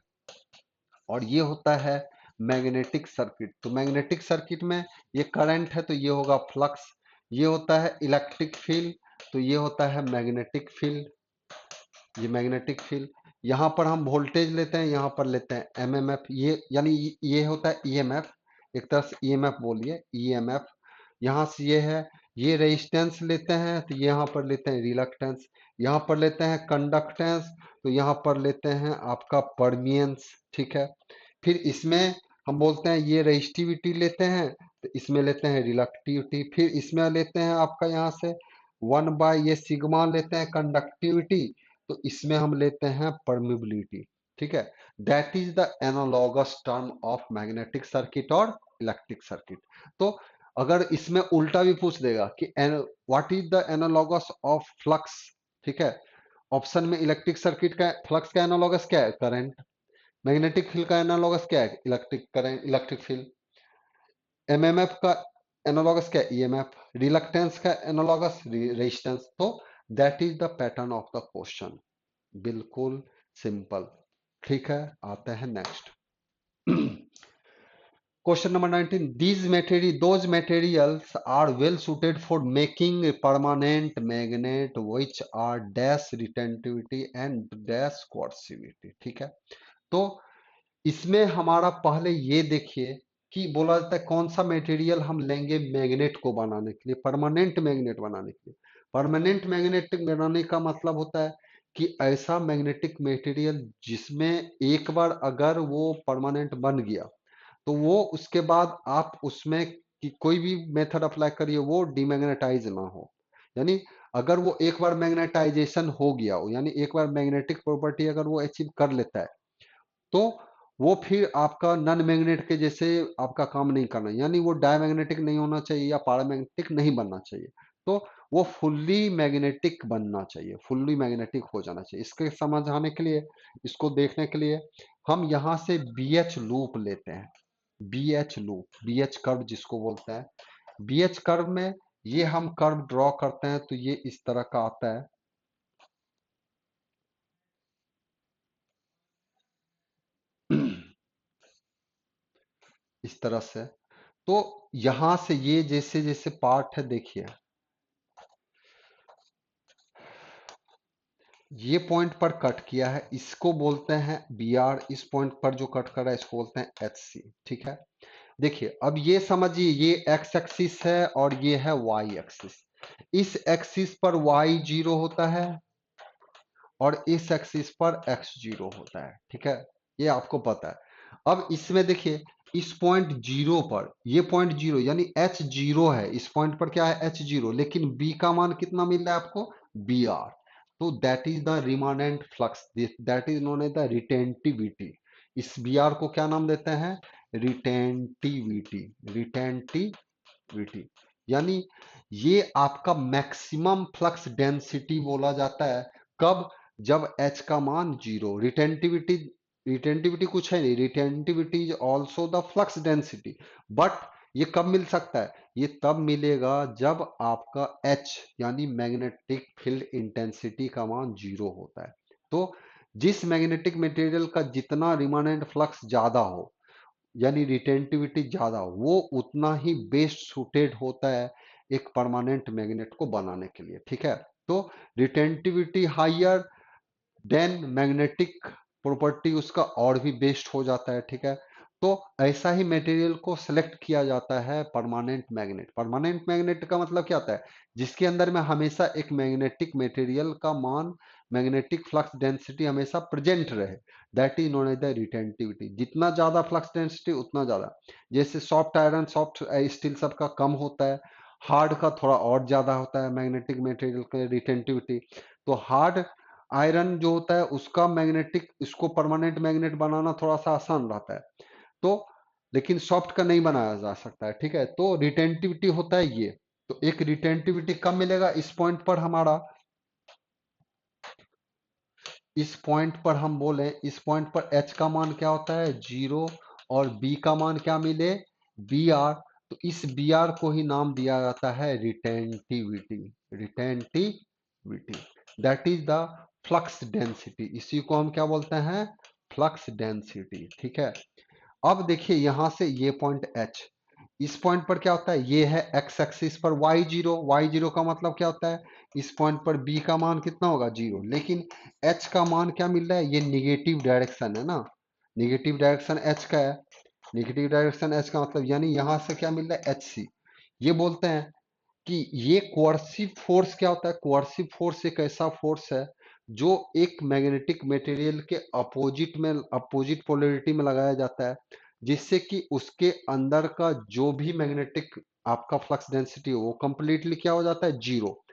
और ये होता है मैग्नेटिक सर्किट। तो मैग्नेटिक सर्किट में ये करंट है तो ये होगा फ्लक्स, ये होता है इलेक्ट्रिक फील्ड तो ये होता है मैग्नेटिक फील्ड। ये मैग्नेटिक फील्ड, यहाँ पर हम वोल्टेज लेते हैं, यहाँ पर लेते हैं एमएमएफ। ये यानी ये होता है ईएमएफ, एक तरह से ईएमएफ बोलिए, ईएमएफ। यहाँ से ये है, ये रेजिस्टेंस लेते हैं तो यहाँ पर लेते हैं रिलक्टेंस, यहाँ पर लेते हैं कंडक्टेंस तो यहाँ पर लेते हैं आपका परमियंस। ठीक है, फिर इसमें हम बोलते हैं ये रेजिस्टिविटी लेते हैं तो इसमें लेते हैं रिलक्टिविटी, फिर इसमें लेते हैं आपका यहाँ से 1/, ये सिग्मा लेते हैं कंडक्टिविटी, तो इसमें हम लेते हैं परमिबिलिटी। ठीक है, that is the analogous term of magnetic circuit और इलेक्ट्रिक सर्किट। तो अगर इसमें उल्टा भी पूछ देगा कि what is the analogous of flux, ठीक है, ऑप्शन में इलेक्ट्रिक सर्किट का फ्लक्स का एनालॉगस क्या है, करंट। मैग्नेटिक फील्ड का एनालॉगस क्या है, electric current, electric field. MMF का एनालॉगस क्या है, ईएमएफ। रिलक्टेंस का एनालॉगस रेजिस्टेंस। तो that is the pattern of the question, बिल्कुल सिंपल। ठीक है, आते हैं next. Question number 19. Those materials are well suited for making a permanent magnet which are dash retentivity and dash coercivity. ठीक है, तो इसमें हमारा पहले ये देखिए कि बोला जाता है कौन सा मटेरियल हम लेंगे मैग्नेट को बनाने के लिए, परमानेंट मैग्नेट बनाने के लिए। परमानेंट मैग्नेट बनाने का मतलब होता है कि ऐसा मैग्नेटिक मटेरियल जिसमें एक बार अगर वो परमानेंट बन गया तो वो उसके बाद आप उसमें कि कोई भी मेथड अप्लाई करिए वो डिमैग्नेटाइज ना हो। यानी अगर वो एक बार मैग्नेटाइजेशन हो गया हो, यानी एक बार मैग्नेटिक प्रॉपर्टी अगर वो अचीव कर लेता है, तो वो फिर आपका नॉन मैग्नेट के जैसे आपका काम नहीं करना, यानी वो डायमैग्नेटिक नहीं होना चाहिए या पैरामैग्नेटिक नहीं बनना चाहिए। तो वो फुल्ली मैग्नेटिक बनना चाहिए, फुल्ली मैग्नेटिक हो जाना चाहिए। इसके समझाने के लिए, इसको देखने के लिए हम यहाँ से बी एच लूप लेते हैं। B H loop, B H curve जिसको बोलते हैं। बी एच कर्व में ये हम कर्व ड्रॉ करते हैं तो ये इस तरह का आता है, इस तरह से। तो यहां से ये जैसे जैसे पार्ट है देखिए, ये पॉइंट पर कट किया है, इसको बोलते हैं बी आर। इस पॉइंट पर जो कट कर रहा है इसको बोलते हैं एच सी। ठीक है, देखिए अब ये समझिए, ये एक्स एक्सिस है और ये है वाई एक्सिस। इस एक्सिस पर वाई जीरो होता है और इस एक्सिस पर एक्स जीरो होता है। ठीक है, ये आपको पता है। अब इसमें देखिए, इस पॉइंट जीरो पर, ये पॉइंट जीरो यानी एच जीरो है, इस पॉइंट पर क्या है एच जीरो, लेकिन बी का मान कितना मिल रहा है आपको, बी आर। तो that is the remanent flux, that is known as the retentivity. इस बी आर को क्या नाम देते हैं, रिटेंटिविटी। रिटेंटिविटी यानी ये आपका मैक्सिमम फ्लक्स डेंसिटी बोला जाता है। कब, जब एच का मान जीरो। रिटेंटिविटी, रिटेंटिविटी कुछ है नहीं, retentivity is also the flux density. But ये कब मिल सकता है, ये तब मिलेगा जब आपका एच यानी मैग्नेटिक फील्ड इंटेंसिटी का मान जीरो होता है। तो जिस मैग्नेटिक मटेरियल का जितना रिमानेंट फ्लक्स ज्यादा हो, यानी रिटेंटिविटी ज्यादा हो, वो उतना ही बेस्ट सुटेड होता है एक परमानेंट मैग्नेट को बनाने के लिए। ठीक है, तो retentivity higher than magnetic property उसका और भी बेस्ट हो जाता है। ठीक है, तो ऐसा ही मटेरियल को सेलेक्ट किया जाता है परमानेंट मैग्नेट। परमानेंट मैग्नेट का मतलब क्या होता है, जिसके अंदर में हमेशा एक मैग्नेटिक मटेरियल का मान, मैग्नेटिक फ्लक्स डेंसिटी हमेशा प्रेजेंट रहे। That is known as the retentivity. जितना ज्यादा फ्लक्स डेंसिटी उतना ज्यादा, जैसे सॉफ्ट आयरन सॉफ्ट स्टील सबका कम होता है, हार्ड का थोड़ा और ज्यादा होता है मैग्नेटिक मटेरियल का रिटेंटिविटी। तो हार्ड आयरन जो होता है उसका मैग्नेटिक, इसको परमानेंट मैग्नेट बनाना थोड़ा सा आसान रहता है, तो लेकिन सॉफ्ट का नहीं बनाया जा सकता है। ठीक है, तो रिटेंटिविटी होता है ये। तो एक रिटेंटिविटी कब मिलेगा, इस पॉइंट पर हमारा, इस पॉइंट पर हम बोले, इस पॉइंट पर एच का मान क्या होता है जीरो, और बी का मान क्या मिले, बी आर। तो इस बी आर को ही नाम दिया जाता है retentivity. Retentivity that is the flux density, इसी को हम क्या बोलते हैं, फ्लक्स डेंसिटी। ठीक है, अब देखिए यहां से ये पॉइंट एच, इस पॉइंट पर क्या होता है, ये है एक्स एक्सिस पर वाई जीरो। वाई जीरो का मतलब क्या होता है, इस पॉइंट पर बी का मान कितना होगा जीरो, लेकिन एच का मान क्या मिल रहा है, ये निगेटिव डायरेक्शन है ना, निगेटिव डायरेक्शन एच का है। निगेटिव डायरेक्शन एच का मतलब यानी यहां से क्या मिल रहा है एच सी। ये बोलते हैं कि ये कोअर्सिव फोर्स क्या होता है, कोअर्सिव फोर्स एक ऐसा फोर्स है जो एक मैग्नेटिक मटेरियल के अपोजिट में, अपोजिट पोलैरिटी में लगाया जाता है, जिससे कि उसके अंदर का जो भी मैग्नेटिक आपका फ्लक्स डेंसिटी हो वो कंप्लीटली क्या हो जाता है, जीरो।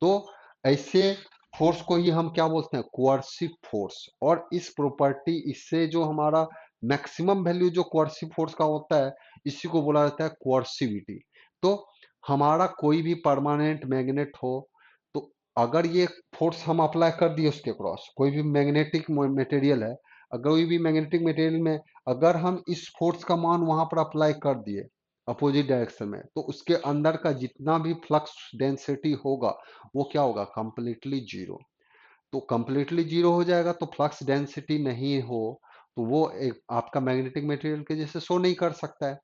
तो ऐसे फोर्स को ही हम क्या बोलते हैं, कोअर्सिव फोर्स। और इस प्रॉपर्टी, इससे जो हमारा मैक्सिमम वैल्यू जो कोअर्सिव फोर्स का होता है, इसी को बोला जाता है कोअर्सिविटी। तो हमारा कोई भी परमानेंट मैग्नेट हो, तो अगर ये फोर्स हम अप्लाई कर दिए उसके क्रॉस, कोई भी मैग्नेटिक मटेरियल है, अगर कोई भी मैग्नेटिक मटेरियल में अगर हम इस फोर्स का मान वहां पर अप्लाई कर दिए अपोजिट डायरेक्शन में, तो उसके अंदर का जितना भी फ्लक्स डेंसिटी होगा वो क्या होगा, कंप्लीटली जीरो। तो कंप्लीटली जीरो हो जाएगा तो फ्लक्स डेंसिटी नहीं हो, तो वो एक आपका मैग्नेटिक मटेरियल के जैसे शो नहीं कर सकता है।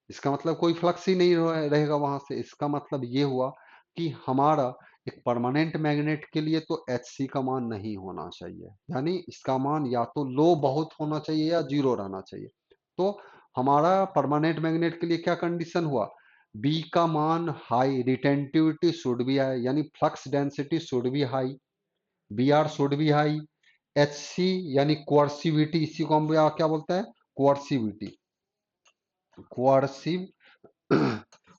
इसका मतलब कोई फ्लक्स ही नहीं रहेगा वहां से। इसका मतलब ये हुआ कि हमारा एक परमानेंट मैग्नेट के लिए तो एच सी का मान नहीं होना चाहिए, यानी इसका मान या तो लो बहुत होना चाहिए या जीरो रहना चाहिए। तो हमारा परमानेंट मैग्नेट के लिए क्या कंडीशन हुआ, बी का मान high, retentivity should be high, यानी flux density should be high, B R should be high, H C यानी कोअर्सिविटी, इसी को हम क्या बोलते हैं, कोअर्सिविटी, कोअर्सिव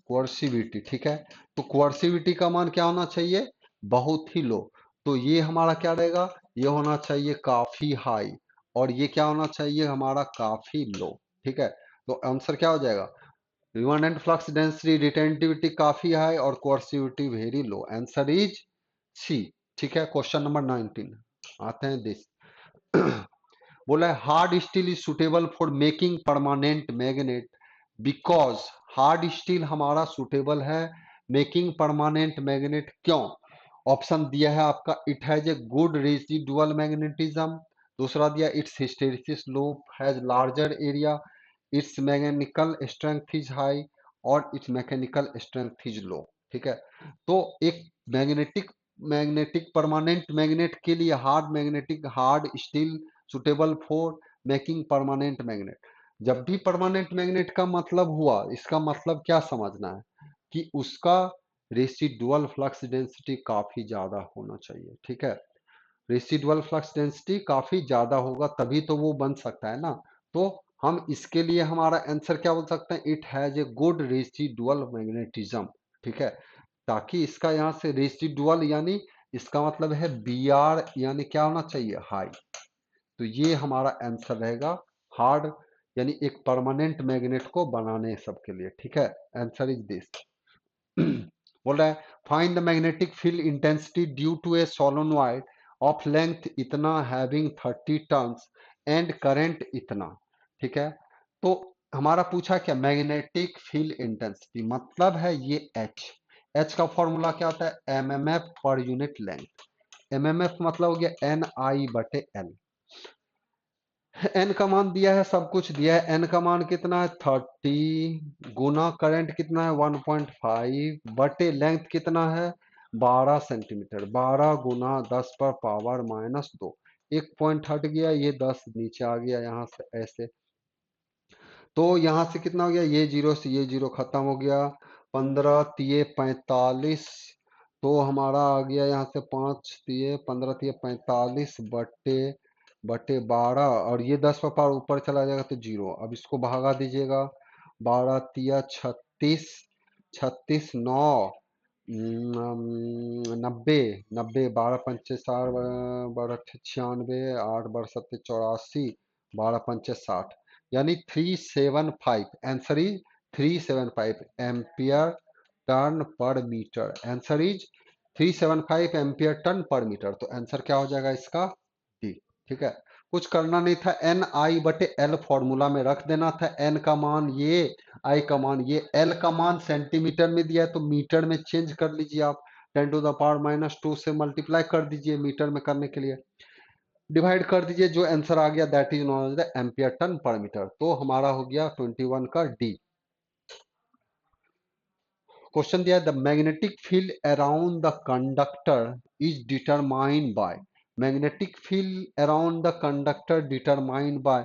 कोअर्सिविटी, ठीक है। तो कोअर्सिविटी का मान क्या होना चाहिए, बहुत ही लो। तो ये हमारा क्या रहेगा, ये होना चाहिए काफी हाई, और ये क्या होना चाहिए हमारा काफी लो, ठीक है। तो आंसर क्या हो जाएगा, रिमनडेंट फ्लक्स डेंसिटी रिटेंटिविटी काफी हाई और coercivity very low, answer is C, ठीक है। क्वेश्चन नंबर 19 आते हैं दिस। बोला है hard steel is suitable for making permanent magnet because, hard steel हमारा सुटेबल है मेकिंग परमानेंट मैग्नेट, क्यों। ऑप्शन दिया है आपका, it has a good residual magnetism, दूसरा दिया its hysteresis loop has larger area, its mechanical strength is high, और its mechanical strength is low, ठीक है। तो एक मैग्नेटिक मैग्नेटिक परमानेंट मैग्नेट के लिए hard magnetic hard steel suitable for making permanent magnet. जब भी परमानेंट मैग्नेट का मतलब हुआ, इसका मतलब क्या समझना है कि उसका रेसिडुअल फ्लक्स डेंसिटी काफी ज्यादा होना चाहिए, ठीक है। रेसिडुअल फ्लक्स डेंसिटी काफी ज्यादा होगा तभी तो वो बन सकता है ना। तो हम इसके लिए हमारा आंसर क्या बोल सकते हैं, it has a good residual magnetism, ठीक है। ताकि इसका यहाँ से रेसिडुअल यानी इसका मतलब है बी आर यानी क्या होना चाहिए, हाई। तो ये हमारा आंसर रहेगा, हार्ड यानी एक परमानेंट मैग्नेट को बनाने सबके लिए, ठीक है। Answer is this. बोल रहा है find the magnetic field intensity due to a solenoid of length इतना हैविंग 30 टर्न्स एंड करंट इतना, ठीक है। तो हमारा पूछा क्या, मैग्नेटिक फील्ड इंटेंसिटी मतलब है ये एच, एच का फॉर्मूला क्या होता है, MMF per unit length, MMF मतलब हो गया एन आई बटे एल। एन का मान दिया है, सब कुछ दिया है, एन का मान कितना है 30, गुना करंट कितना है 1.5 बटे लेंथ कितना है 12 सेंटीमीटर, 12 गुना 10 पर पावर -2, एक पॉइंट हट गया, ये 10 नीचे आ गया यहाँ से ऐसे। तो यहाँ से कितना हो गया, ये जीरो से ये जीरो खत्म हो गया, 15 तिये 45, तो हमारा आ गया यहाँ से 5 तिये 15 तिये 45 बटे बटे 12, और ये 10 का पावर ऊपर चला जाएगा तो जीरो, अब इसको भागा दीजिएगा, 12 तिया 36, 36 9 90, 90 12 पंचे 60, 12 96, 8 12 सत्ते 84, 12 पंचे 60, यानी 375, answer is 375 ampere turn per metre, answer is 375 ampere turn per metre. तो आंसर क्या हो जाएगा इसका, डी, ठीक है। कुछ करना नहीं था, एन आई बटे एल फॉर्मूला में रख देना था, एन का मान ये, आई का मान ये, एल का मान सेंटीमीटर में दिया है तो मीटर में चेंज कर लीजिए आप, 10⁻⁻² से मल्टीप्लाई कर दीजिए मीटर में करने के लिए, डिवाइड कर दीजिए, जो आंसर आ गया that is known as the ampere turn per metre. तो हमारा हो गया 21 का डी। क्वेश्चन दिया the magnetic field around the conductor is determined by, magnetic field around the conductor determined by,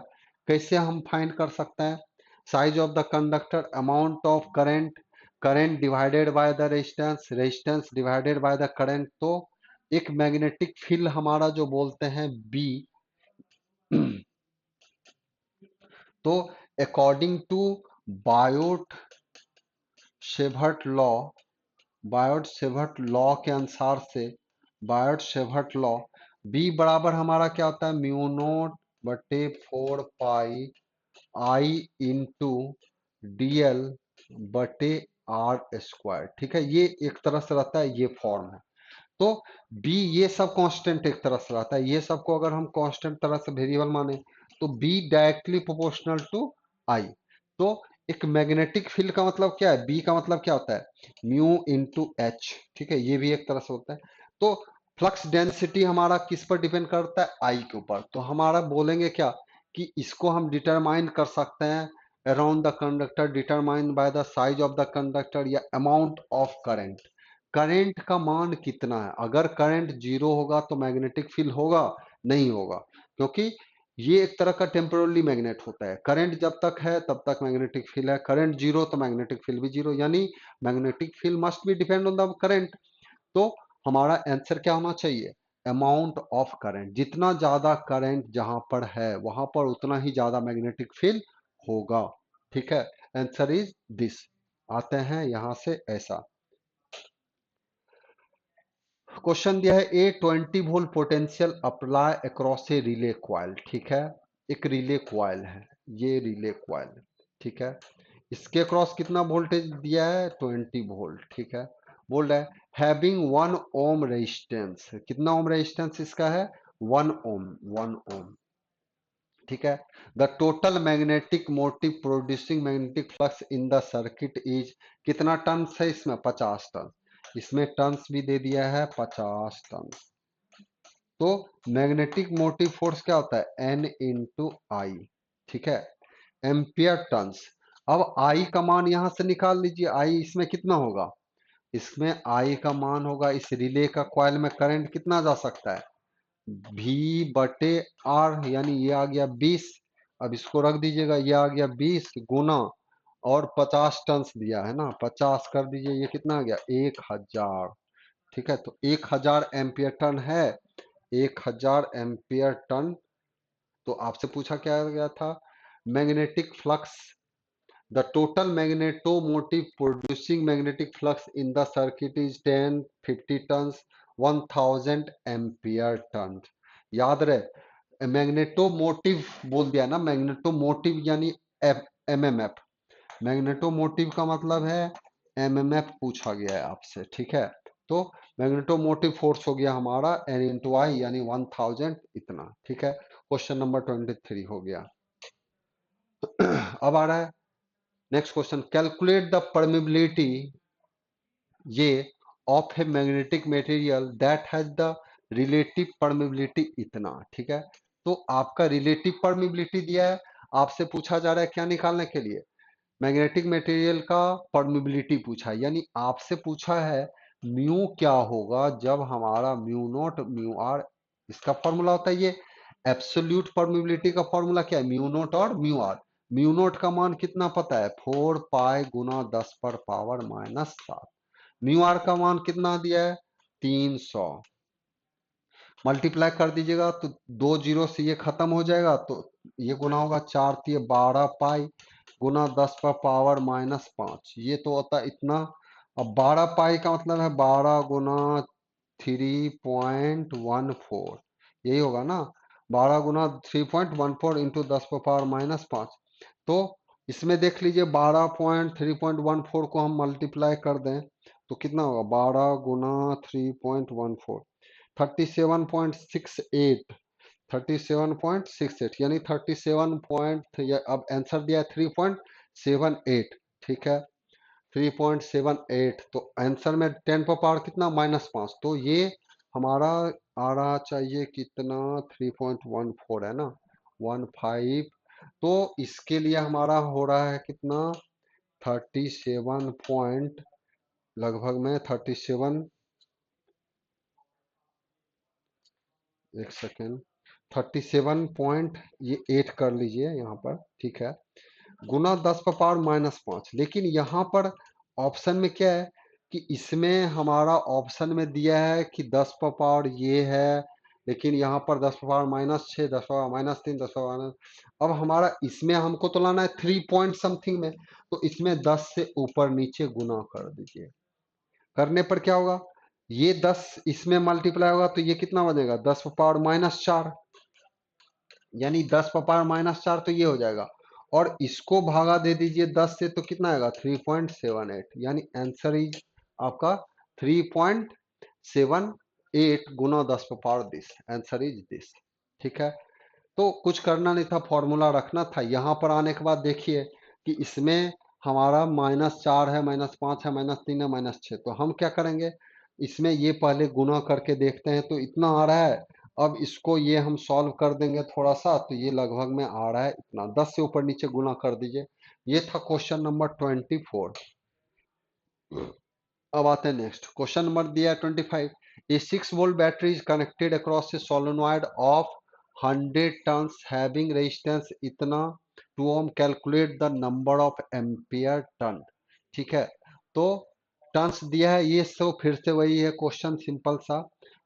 कैसे हम फाइंड कर सकते हैं, size of the conductor, amount of current, current divided by the resistance, resistance divided by the current. तो एक magnetic field हमारा जो बोलते हैं बी, तो according to Biot Savart law, Biot Savart law के अनुसार से, बायोट सेवर्ट लॉ, बी बराबर हमारा क्या होता है, म्यू नोट बटे 4 पाई आई इंटू डीएल बटे आर स्क्वायर, ठीक है। ये एक तरह से रहता है, ये फॉर्म है। तो बी ये सब कांस्टेंट एक तरह से रहता है, ये सब को अगर हम कांस्टेंट तरह से वेरिएबल माने तो बी डायरेक्टली प्रोपोर्शनल टू आई। तो एक मैग्नेटिक फील्ड का मतलब क्या है, बी का मतलब क्या होता है, म्यू इंटू एच, ठीक है, ये भी एक तरह से होता है। तो फ्लक्स डेंसिटी हमारा किस पर डिपेंड करता है, आई के ऊपर। तो हमारा बोलेंगे क्या कि इसको हम डिटरमाइन कर सकते हैं around the conductor determined by the size of the conductor या अमाउंट ऑफ करंट। करंट का मान कितना है, अगर करंट जीरो होगा तो मैग्नेटिक फील्ड होगा, नहीं होगा, क्योंकि ये एक तरह का टेम्पोरली मैग्नेट होता है। करंट जब तक है तब तक मैग्नेटिक फील्ड है, करंट जीरो तो मैग्नेटिक फील्ड भी जीरो, यानी magnetic field must be depend on the current. तो हमारा आंसर क्या होना चाहिए, अमाउंट ऑफ करंट। जितना ज्यादा करंट जहां पर है वहां पर उतना ही ज्यादा मैग्नेटिक फील्ड होगा। ठीक है, आंसर इज दिस। आते हैं यहां से ऐसा क्वेश्चन दिया है, ए 20 वोल्ट पोटेंशियल अप्लाई अक्रॉस ए रिले क्वाइल। ठीक है, एक रिले क्वाइल है, ये रिले क्वाइल, ठीक है, इसके अक्रॉस कितना वोल्टेज दिया है, 20 वोल्ट। ठीक है, बोल रहा है हैविंग 1 ओम रेजिस्टेंस, कितना ओम रेजिस्टेंस इसका है, 1 ओम, 1 ओम। ठीक है, the total magnetic motive producing magnetic flux in the circuit is, कितना टर्न्स है इसमें, 50 टन, इसमें टर्न्स भी दे दिया है 50 टन। तो मैग्नेटिक मोटिव फोर्स क्या होता है, एन इंटू आई। ठीक है, एम्पियर टर्न्स। अब आई का मान यहां से निकाल लीजिए, आई इसमें कितना होगा, इसमें आई का मान होगा, इस रिले का कॉइल में करंट कितना जा सकता है, V बटे R, यानी ये आ गया 20। अब इसको रख दीजिएगा, ये आ गया 20 गुना, और 50 टन दिया है ना, 50 कर दीजिए, ये कितना आ गया, 1000। ठीक है, तो 1000 एम्पियर टन है, 1000 एम्पियर टन। तो आपसे पूछा क्या गया था, magnetic flux, the total magnetomotive producing magnetic flux in the circuit is 10, 50 turn, 1000 ampere turn. याद रहे, मैग्नेटोमोटिव बोल दिया ना, मैग्नेटोमोटिव यानी एमएमएफ, मैग्नेटोमोटिव का मतलब है एमएमएफ पूछा गया है आपसे। ठीक है, तो मैग्नेटोमोटिव फोर्स हो गया हमारा एन इंटू आई, यानी 1000 इतना। ठीक है, क्वेश्चन नंबर 23 हो गया। अब आ रहा है next question, calculate the permeability ये of a magnetic material that has the relative permeability इतना। ठीक है, तो आपका रिलेटिव परमिबिलिटी दिया है, आपसे पूछा जा रहा है क्या निकालने के लिए, मैग्नेटिक मटेरियल का परमिबिलिटी पूछा है, यानी आपसे पूछा है म्यू क्या होगा जब हमारा म्यू नॉट म्यू आर, इसका फॉर्मूला होता है ये, एब्सोल्यूट परमिबिलिटी का फॉर्मूला क्या है, म्यू नॉट और म्यू आर। म्यू नॉट का मान कितना पता है, 4 पाई गुना 10 पर पावर -7। म्यू आर का मान कितना दिया है, 300। मल्टीप्लाई कर दीजिएगा तो 2 जीरो से ये खत्म हो जाएगा, तो ये गुना होगा 4 × 3 = 12 पाई गुना 10 पर पावर -5, ये तो होता है इतना। अब 12 पाई का मतलब है 12 गुना 3.14, यही होगा ना, 12 गुना 3.14 इंटू 10 पर पावर -5। तो इसमें देख लीजिए 12.3.14 को हम मल्टीप्लाई कर दें तो कितना होगा, 12 गुना 3.14, 37.68, 37.68, यानी 37 पॉइंट, अब आंसर दिया है 3.78। ठीक है, 3.78, तो आंसर में 10 पर पावर कितना, -5, तो ये हमारा आ रहा चाहिए कितना, 3.14 है ना, 15। तो इसके लिए हमारा हो रहा है कितना, 37 पॉइंट, लगभग में 37, एक सेकेंड, 37 पॉइंट, ये 8 कर लीजिए यहाँ पर। ठीक है, गुना 10 पर पावर -5, लेकिन यहाँ पर ऑप्शन में क्या है कि इसमें हमारा ऑप्शन में दिया है कि 10 पर पावर ये है, लेकिन यहाँ पर 10 पर पावर -6, 10 पर पावर -3, 10 पर पावर, अब हमारा इसमें हमको तो लाना है 3 पॉइंट समथिंग में, तो इसमें 10 से ऊपर नीचे गुना कर दीजिए। करने पर क्या होगा, ये 10 इसमें मल्टीप्लाई होगा तो ये कितना बनेगा, 10 पर पावर -4, यानी 10 पर पावर -4, तो ये हो जाएगा, और इसको भागा दे दीजिए 10 से तो कितना आएगा, 3.78, यानी आंसर इज आपका 3.78 गुना 10 पर power this, answer is this. ठीक है, तो कुछ करना नहीं था, फॉर्मूला रखना था। यहाँ पर आने के बाद देखिए कि इसमें हमारा -4 है, -5 है, -3 है, -6, तो हम क्या करेंगे, इसमें ये पहले गुना करके देखते हैं, तो इतना आ रहा है, अब इसको ये हम सॉल्व कर देंगे थोड़ा सा, तो ये लगभग में आ रहा है इतना, 10 से ऊपर नीचे गुना कर दीजिए। ये था क्वेश्चन नंबर 24। अब आते हैं नेक्स्ट क्वेश्चन नंबर दिया है 25। A 6 volt battery is connected across a solenoid of 100 turns having resistance इतना 2 ohm, calculate the number of ampere turn. ठीक है, तो टन्स दिया है, ये सब फिर से वही है क्वेश्चन सिंपल सा।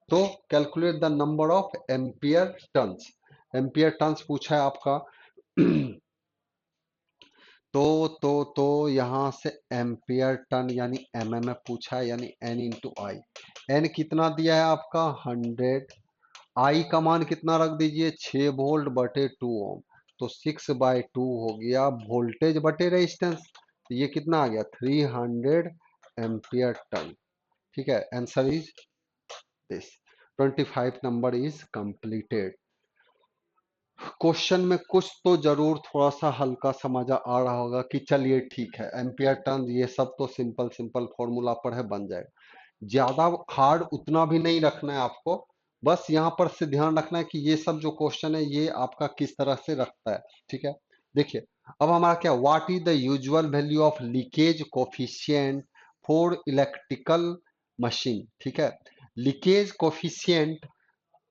तो calculate the number of ampere turns, ampere turns पूछा है आपका। तो यहां से एम्पियर टन यानी एमएम में पूछा है, यानी एन इंटू आई। एन कितना दिया है आपका 100, आई का मान कितना रख दीजिए 6 वोल्ट बटे 2 ओम, तो 6/2 हो गया वोल्टेज बटे रेजिस्टेंस, तो ये कितना आ गया 300 एम्पियर टन। ठीक है, answer is this. 25 number is completed. Question में कुछ तो जरूर थोड़ा सा हल्का सा मजा आ रहा होगा कि चलिए ठीक है, एम्पियर टर्न ये सब तो सिंपल सिंपल फॉर्मूला पर है, बन जाएगा। ज्यादा हार्ड उतना भी नहीं रखना है आपको, बस यहाँ पर से ध्यान रखना है कि ये सब जो क्वेश्चन है ये आपका किस तरह से रखता है। ठीक है, देखिए अब हमारा क्या, what is the usual value of leakage coefficient for electrical machine. ठीक है, लीकेज कोफिशिएंट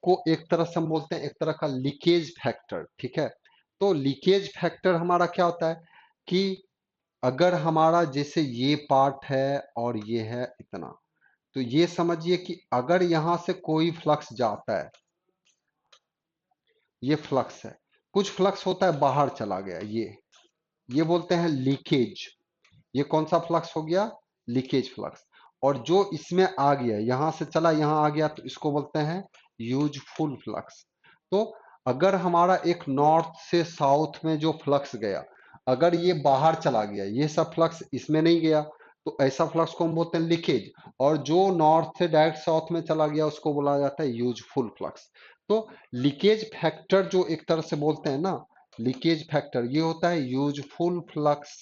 को एक तरह से हम बोलते हैं एक तरह का लीकेज फैक्टर। ठीक है, तो लीकेज फैक्टर हमारा क्या होता है कि अगर हमारा जैसे ये पार्ट है और ये है इतना, तो ये समझिए कि अगर यहां से कोई फ्लक्स जाता है, ये फ्लक्स है, कुछ फ्लक्स होता है बाहर चला गया, ये बोलते हैं लीकेज। ये कौन सा फ्लक्स हो गया, लीकेज फ्लक्स। और जो इसमें आ गया, यहां से चला यहां आ गया, तो इसको बोलते हैं यूजफुल फ्लक्स। तो अगर हमारा एक नॉर्थ से साउथ में जो फ्लक्स गया, अगर ये बाहर चला गया, ये सब फ्लक्स इसमें नहीं गया, तो ऐसा फ्लक्स को हम बोलते हैं लीकेज। और जो नॉर्थ से डायरेक्ट साउथ में चला गया उसको बोला जाता है यूजफुल फ्लक्स। तो लीकेज फैक्टर जो एक तरह से बोलते हैं ना, लीकेज फैक्टर ये होता है यूजफुल फ्लक्स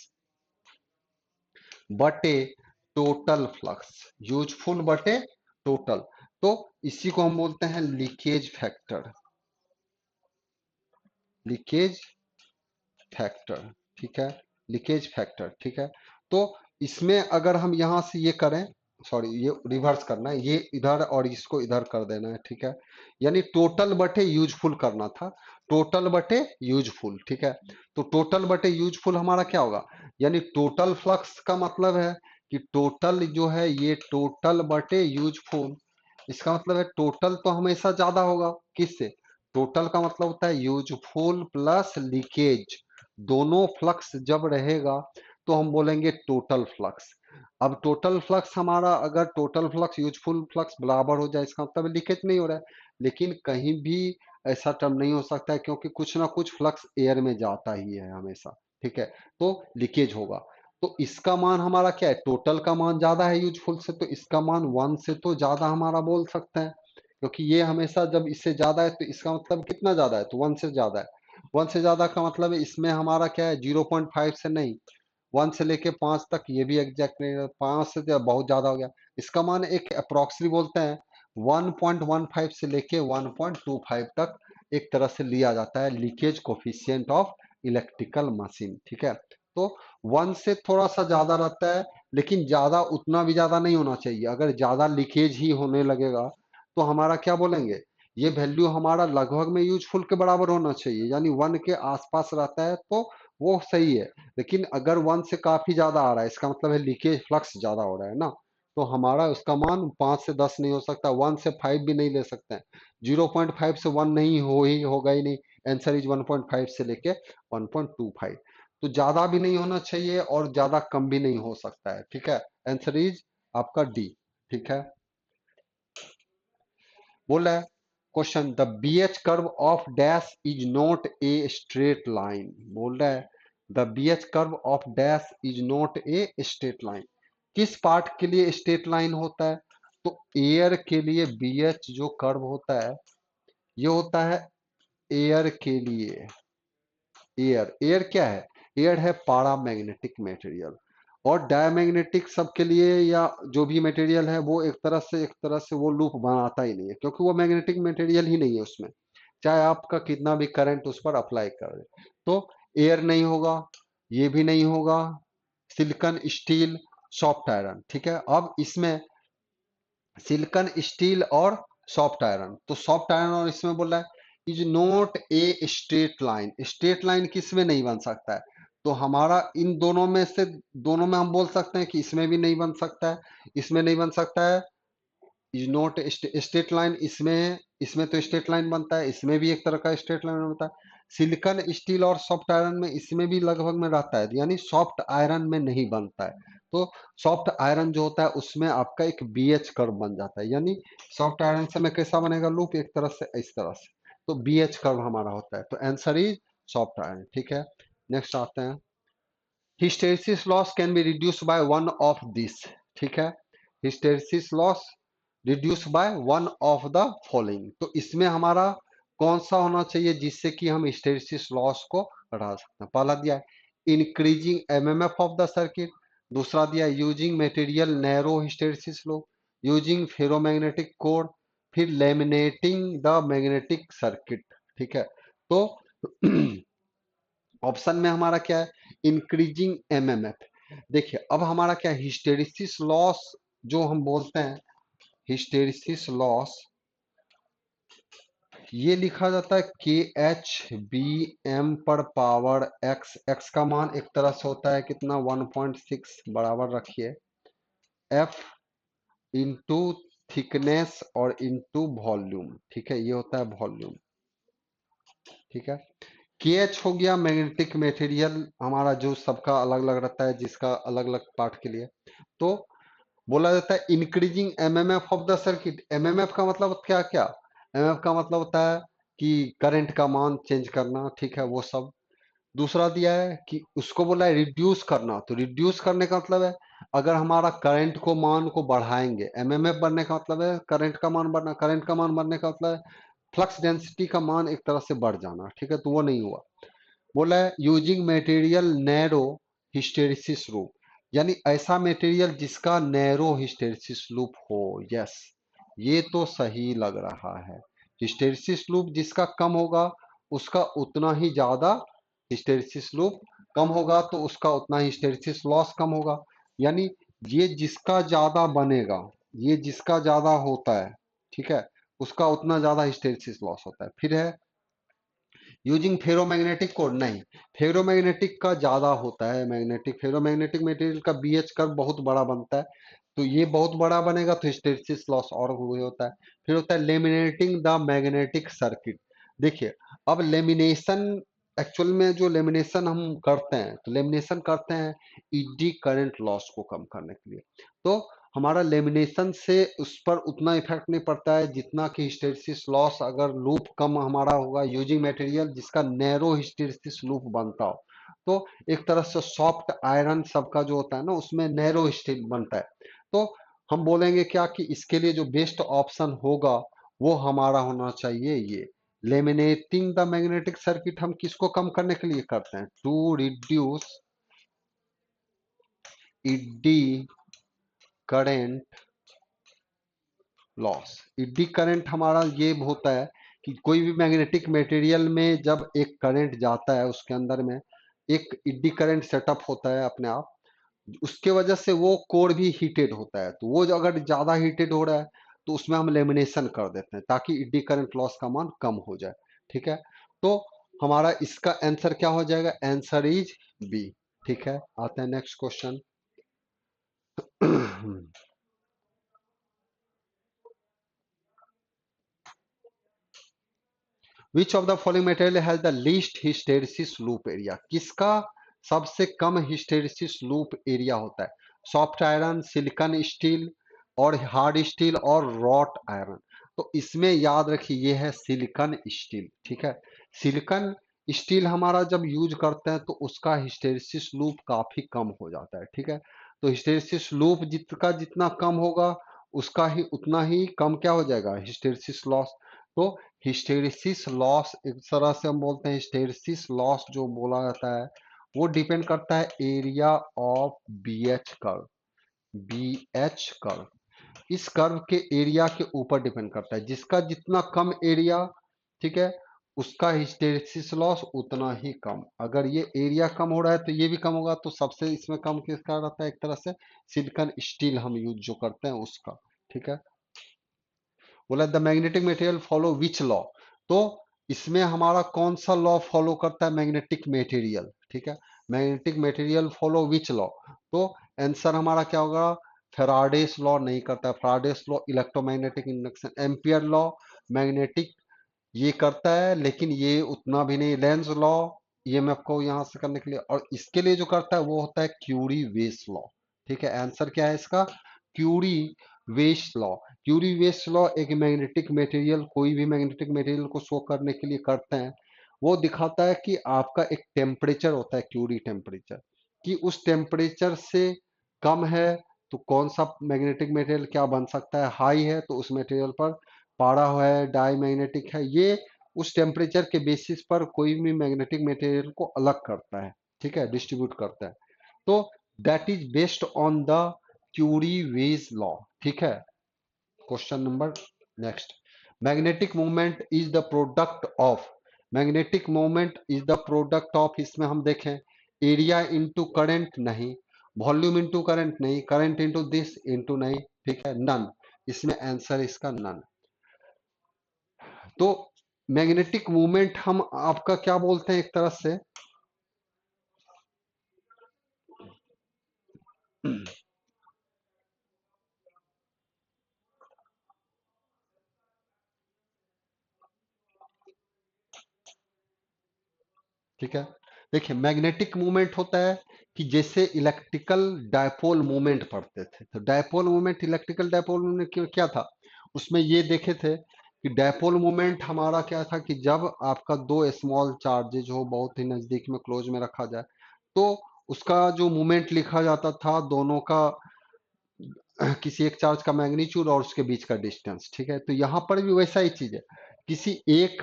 बटे टोटल फ्लक्स, यूजफुल बटे टोटल। तो इसी को हम बोलते हैं लीकेज फैक्टर, लीकेज फैक्टर। ठीक है, लीकेज फैक्टर। ठीक है, तो इसमें अगर हम यहां से ये करें, सॉरी ये रिवर्स करना है, ये इधर और इसको इधर कर देना है। ठीक है, यानी टोटल बटे यूजफुल करना था, टोटल बटे यूजफुल। ठीक है, तो टोटल बटे यूजफुल हमारा क्या होगा, यानी टोटल फ्लक्स का मतलब है कि टोटल जो है ये टोटल बटे यूजफुल। इसका मतलब है टोटल तो हमेशा ज्यादा होगा किससे, टोटल का मतलब होता है यूजफुल प्लस लीकेज, दोनों फ्लक्स जब रहेगा तो हम बोलेंगे टोटल फ्लक्स। अब टोटल फ्लक्स हमारा, अगर टोटल फ्लक्स यूजफुल फ्लक्स बराबर हो जाए, इसका मतलब लीकेज नहीं हो रहा है। लेकिन कहीं भी ऐसा टर्म नहीं हो सकता है, क्योंकि कुछ ना कुछ फ्लक्स एयर में जाता ही है हमेशा। ठीक है, तो लीकेज होगा। तो इसका मान हमारा क्या है, टोटल का मान ज्यादा है यूजफुल से, तो इसका मान 1 से तो ज्यादा हमारा बोल सकते हैं, क्योंकि ये हमेशा जब इससे ज्यादा है तो इसका मतलब कितना ज्यादा है, तो 1 से ज्यादा है। 1 से ज्यादा का मतलब है इसमें हमारा क्या है 0.5 से नहीं, 1 से लेके 5 तक, ये भी एग्जैक्ट नहीं है, 5 से बहुत ज्यादा हो गया। इसका मान एक अप्रोक्सीमेटली बोलते हैं 1.15 से लेके 1.25 तक एक तरह से लिया जाता है leakage coefficient of electrical machine. ठीक है, तो 1 से थोड़ा सा ज्यादा रहता है, लेकिन ज्यादा उतना भी ज्यादा नहीं होना चाहिए। अगर ज्यादा लीकेज ही होने लगेगा तो हमारा क्या बोलेंगे, ये वैल्यू हमारा लगभग में यूजफुल के बराबर होना चाहिए, यानी 1 के आसपास रहता है तो वो सही है। लेकिन अगर 1 से काफी ज्यादा आ रहा है, इसका मतलब है लीकेज फ्लक्स ज्यादा हो रहा है ना, तो हमारा उसका मान 5 से 10 नहीं हो सकता, 1 से 5 भी नहीं ले सकते हैं, 0.5 से 1 नहीं हो ही होगा ही नहीं। आंसर इज 1.5 से लेके 1.25। तो ज्यादा भी नहीं होना चाहिए और ज्यादा कम भी नहीं हो सकता है। ठीक है, आंसर इज आपका डी। ठीक है, बोल रहा है question, the B H curve of dash is not a straight line. बोल रहा है the B H curve of dash is not a straight line. किस पार्ट के लिए स्ट्रेट लाइन होता है, तो एयर के लिए बी एच जो कर्व होता है ये होता है एयर के लिए। एयर, एयर क्या है, एयर है पारा मैग्नेटिक मेटेरियल। और डायमैग्नेटिक सबके लिए या जो भी मटेरियल है वो एक तरह से वो लूप बनाता ही नहीं है, क्योंकि वो मैग्नेटिक मटेरियल ही नहीं है उसमें, चाहे आपका कितना भी करंट उस पर अप्लाई कर दे। तो एयर नहीं होगा, ये भी नहीं होगा, सिलिकॉन, स्टील, सॉफ्ट आयरन। ठीक है, अब इसमें सिलिकॉन, स्टील और सॉफ्ट आयरन, तो सॉफ्ट आयरन और इसमें बोल रहा है is not a straight line, straight line किसमें नहीं बन सकता है, तो हमारा इन दोनों में से, दोनों में हम बोल सकते हैं कि इसमें भी नहीं बन सकता है, इसमें नहीं बन सकता है, इज नॉट स्ट्रेट लाइन, इसमें इसमें तो स्ट्रेट लाइन बनता है, इसमें भी एक तरह का स्ट्रेट लाइन बनता है, सिलिकॉन, स्टील और सॉफ्ट आयरन में इसमें भी लगभग में रहता है, यानी सॉफ्ट आयरन में नहीं बनता है। तो सॉफ्ट आयरन जो होता है उसमें आपका एक बीएच कर्व बन जाता है, यानी सॉफ्ट आयरन से में कैसा बनेगा लूप, एक तरह से इस तरह से, तो बीएच कर्व हमारा होता है, तो आंसर इज सॉफ्ट आयरन। ठीक है, नेक्स्ट आते हैं, hysteresis loss can be reduced by one of this. ठीक है, hysteresis loss reduce by one of the following, तो इसमें हमारा कौन सा होना चाहिए जिससे कि हम हिस्टेरिसिस लॉस को बढ़ा सकते हैं। पहला दिया है increasing MMF of the circuit, दूसरा दिया है यूजिंग मटेरियल नैरो हिस्टेरिसिस लो, यूजिंग फेरोमैग्नेटिक कोर, फिर लेमिनेटिंग द मैग्नेटिक सर्किट। ठीक है, तो ऑप्शन में हमारा क्या है, इंक्रीजिंग एमएमएफ। देखिए अब हमारा क्या है, हिस्टेरिसिस लॉस जो हम बोलते हैं, हिस्टेरिसिस लॉस ये लिखा जाता है के एच बी एम पर पावर एक्स, एक्स का मान एक तरह से होता है कितना 1.6 बराबर रखिए एफ इंटू थिकनेस और इंटू वॉल्यूम। ठीक है, ये होता है वॉल्यूम। ठीक है, के एच हो गया मैग्नेटिक मटेरियल हमारा जो सबका अलग अलग रहता है, जिसका अलग अलग पार्ट के लिए, तो बोला जाता है increasing MMF of the circuit. MMF का मतलब क्या क्या, एमएमएफ का मतलब होता है कि करंट का मान चेंज करना। ठीक है, वो सब। दूसरा दिया है कि उसको बोला है रिड्यूस करना, तो रिड्यूस करने का मतलब है अगर हमारा करंट को मान को बढ़ाएंगे, एमएमएफ बढ़ने का मतलब है करंट का मान बढ़ना, करंट का मान बढ़ने का मतलब है फ्लक्स डेंसिटी का मान एक तरह से बढ़ जाना। ठीक है, तो वो नहीं हुआ। बोला है using material narrow hysteresis loop, यानी ऐसा मटेरियल जिसका नैरो हिस्टेरिसिस लूप हो। यस, ये तो सही लग रहा है। हिस्टेरिसिस लूप जिसका कम होगा उसका उतना ही ज्यादा हिस्टेरिसिस लूप कम होगा, तो उसका उतना ही हिस्टेरिसिस लॉस कम होगा, यानी ये जिसका ज्यादा बनेगा, ये जिसका ज्यादा होता है, ठीक है, उसका उतना ज्यादा हिस्टेरिसिस लॉस होता है। फिर है यूजिंग फेरोमैग्नेटिक कोड, नहीं, फेरोमैग्नेटिक का ज्यादा होता है, मैग्नेटिक फेरोमैग्नेटिक मटेरियल का बीएच कर्व बहुत बड़ा बनता है, तो ये बहुत बड़ा बनेगा तो हिस्टेरिसिस लॉस और हुए होता है। फिर होता है लेमिनेटिंग द मैग्नेटिक सर्किट। देखिए अब लेमिनेशन, एक्चुअल में जो लेमिनेशन हम करते हैं, तो लेमिनेशन करते हैं ईडी करंट लॉस को कम करने के लिए, तो हमारा लेमिनेशन से उस पर उतना इफेक्ट नहीं पड़ता है जितना कि हिस्टेरिसिस लॉस अगर लूप कम हमारा होगा यूजिंग मटेरियल जिसका नैरो हिस्टेरिसिस लूप बनता हो, तो एक तरह से सॉफ्ट आयरन सबका जो होता है ना उसमें नैरो हिस्टेरिस बनता है, तो हम बोलेंगे क्या कि इसके लिए जो बेस्ट ऑप्शन होगा वो हमारा होना चाहिए ये लेमिनेटिंग द मैग्नेटिक सर्किट। हम किसको कम करने के लिए करते हैं, to reduce eddy current loss. Eddy current हमारा ये होता है कि कोई भी मैग्नेटिक मटेरियल में जब एक करंट जाता है उसके अंदर में एक इडी करंट सेटअप होता है अपने आप, उसके वजह से वो कोर भी हीटेड होता है, तो वो जो अगर ज्यादा हीटेड हो रहा है तो उसमें हम लेमिनेशन कर देते हैं ताकि इडी करंट लॉस का मान कम हो जाए। ठीक है, तो हमारा इसका आंसर क्या हो जाएगा, आंसर इज बी। ठीक है, आते हैं next question. Which of the following material has the least hysteresis loop area, किसका सबसे कम हिस्टेरिसिस लूप एरिया होता है, सॉफ्ट आयरन, सिलिकॉन स्टील और हार्ड स्टील और रॉट आयरन, तो इसमें याद रखिए ये है सिलिकॉन स्टील। ठीक है, सिलिकॉन स्टील हमारा जब यूज करते हैं तो उसका हिस्टेरिसिस लूप काफी कम हो जाता है। ठीक है, तो हिस्टेरिसिस लूप जितना जितना कम होगा उसका ही उतना ही कम क्या हो जाएगा, हिस्टेरिसिस लॉस। तो हिस्टेरिसिस लॉस एक तरह से हम बोलते हैं हिस्टेरिसिस लॉस जो बोला जाता है वो डिपेंड करता है area of B H curve, B H curve. इस कर्व के एरिया के ऊपर डिपेंड करता है, जिसका जितना कम एरिया, ठीक है, उसका हिस्टेरिसिस लॉस उतना ही कम। अगर ये एरिया कम हो रहा है तो ये भी कम होगा, तो सबसे इसमें कम किसका रहता है, एक तरह से सिलिकॉन स्टील हम यूज जो करते हैं उसका, ठीक है। बोला the magnetic material follow which law, तो इसमें हमारा कौन सा लॉ फॉलो करता है, मैग्नेटिक मटेरियल, ठीक है। Magnetic material follow which law, तो आंसर हमारा क्या होगा, फेराडेस लॉ नहीं करता है। Faraday's law electromagnetic induction, ampere law magnetic ये करता है, लेकिन ये उतना भी नहीं। लेंज लॉ ईएमएफ को यहां से करने के लिए, और इसके लिए जो करता है वो होता है क्यूरी वेस लॉ, ठीक है। आंसर क्या है इसका, क्यूरी वेस लॉ। क्यूरी वेस लॉ एक मैग्नेटिक मटेरियल, कोई भी मैग्नेटिक मटेरियल को शो करने के लिए करते हैं। वो दिखाता है कि आपका एक टेम्परेचर होता है, क्यूरी टेम्परेचर, कि उस टेम्परेचर से कम है तो कौन सा मैग्नेटिक मटेरियल क्या बन सकता है, हाई है तो उस मटेरियल पर पारा है, डाई मैग्नेटिक है। ये उस टेम्परेचर के बेसिस पर कोई भी मैग्नेटिक मटेरियल को अलग करता है, ठीक है, डिस्ट्रीब्यूट करता है। तो that is based on the Curie Weiss law, ठीक है। Question number next, magnetic movement is the product of, magnetic movement is the product of, इसमें हम देखें एरिया इंटू करंट नहीं, वॉल्यूम इंटू करंट नहीं, करंट इंटू दिस इंटू नहीं, ठीक है, नन। इसमें आंसर इसका नन। तो मैग्नेटिक मूवमेंट हम आपका क्या बोलते हैं, एक तरह से ठीक है। देखिए मैग्नेटिक मूवमेंट होता है कि जैसे इलेक्ट्रिकल डायपोल मूवमेंट पढ़ते थे, तो dipole movement, electrical dipole movement क्या था, उसमें ये देखे थे कि डायपोल मूवमेंट हमारा क्या था कि जब आपका दो स्मॉल चार्जेज हो, बहुत ही नजदीक में क्लोज में रखा जाए, तो उसका जो मूवमेंट लिखा जाता था दोनों का, किसी एक चार्ज का मैग्नीट्यूड और उसके बीच का डिस्टेंस, ठीक है। तो यहाँ पर भी वैसा ही चीज है, किसी एक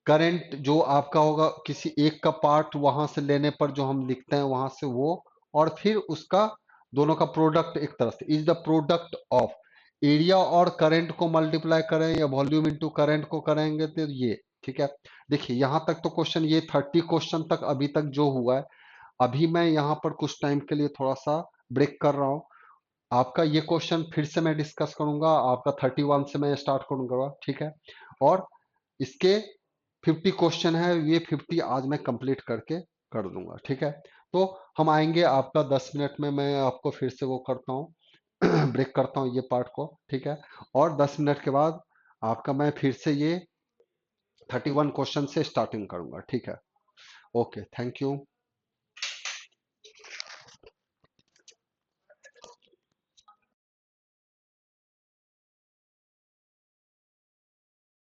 करंट जो आपका होगा, किसी एक का पार्ट वहां से लेने पर जो हम लिखते हैं वहां से वो, और फिर उसका दोनों का प्रोडक्ट, एक तरह से is the product of area और करंट को मल्टीप्लाई करें या वॉल्यूम इनटू करंट को करेंगे तो ये, ठीक है। देखिए यहां तक तो क्वेश्चन, ये 30 क्वेश्चन तक अभी तक जो हुआ है, अभी मैं यहाँ पर कुछ टाइम के लिए थोड़ा सा ब्रेक कर रहा हूँ। आपका ये क्वेश्चन फिर से मैं डिस्कस करूंगा, आपका 31 से मैं स्टार्ट करूंगा, ठीक है। और इसके 50 क्वेश्चन है, ये 50 आज मैं कंप्लीट करके कर दूंगा, ठीक है। तो हम आएंगे आपका 10 मिनट में, मैं आपको फिर से वो करता हूँ ब्रेक करता हूँ ये पार्ट को, ठीक है। और 10 मिनट के बाद आपका मैं फिर से ये 31 क्वेश्चन से स्टार्टिंग करूंगा, ठीक है। Okay, thank you.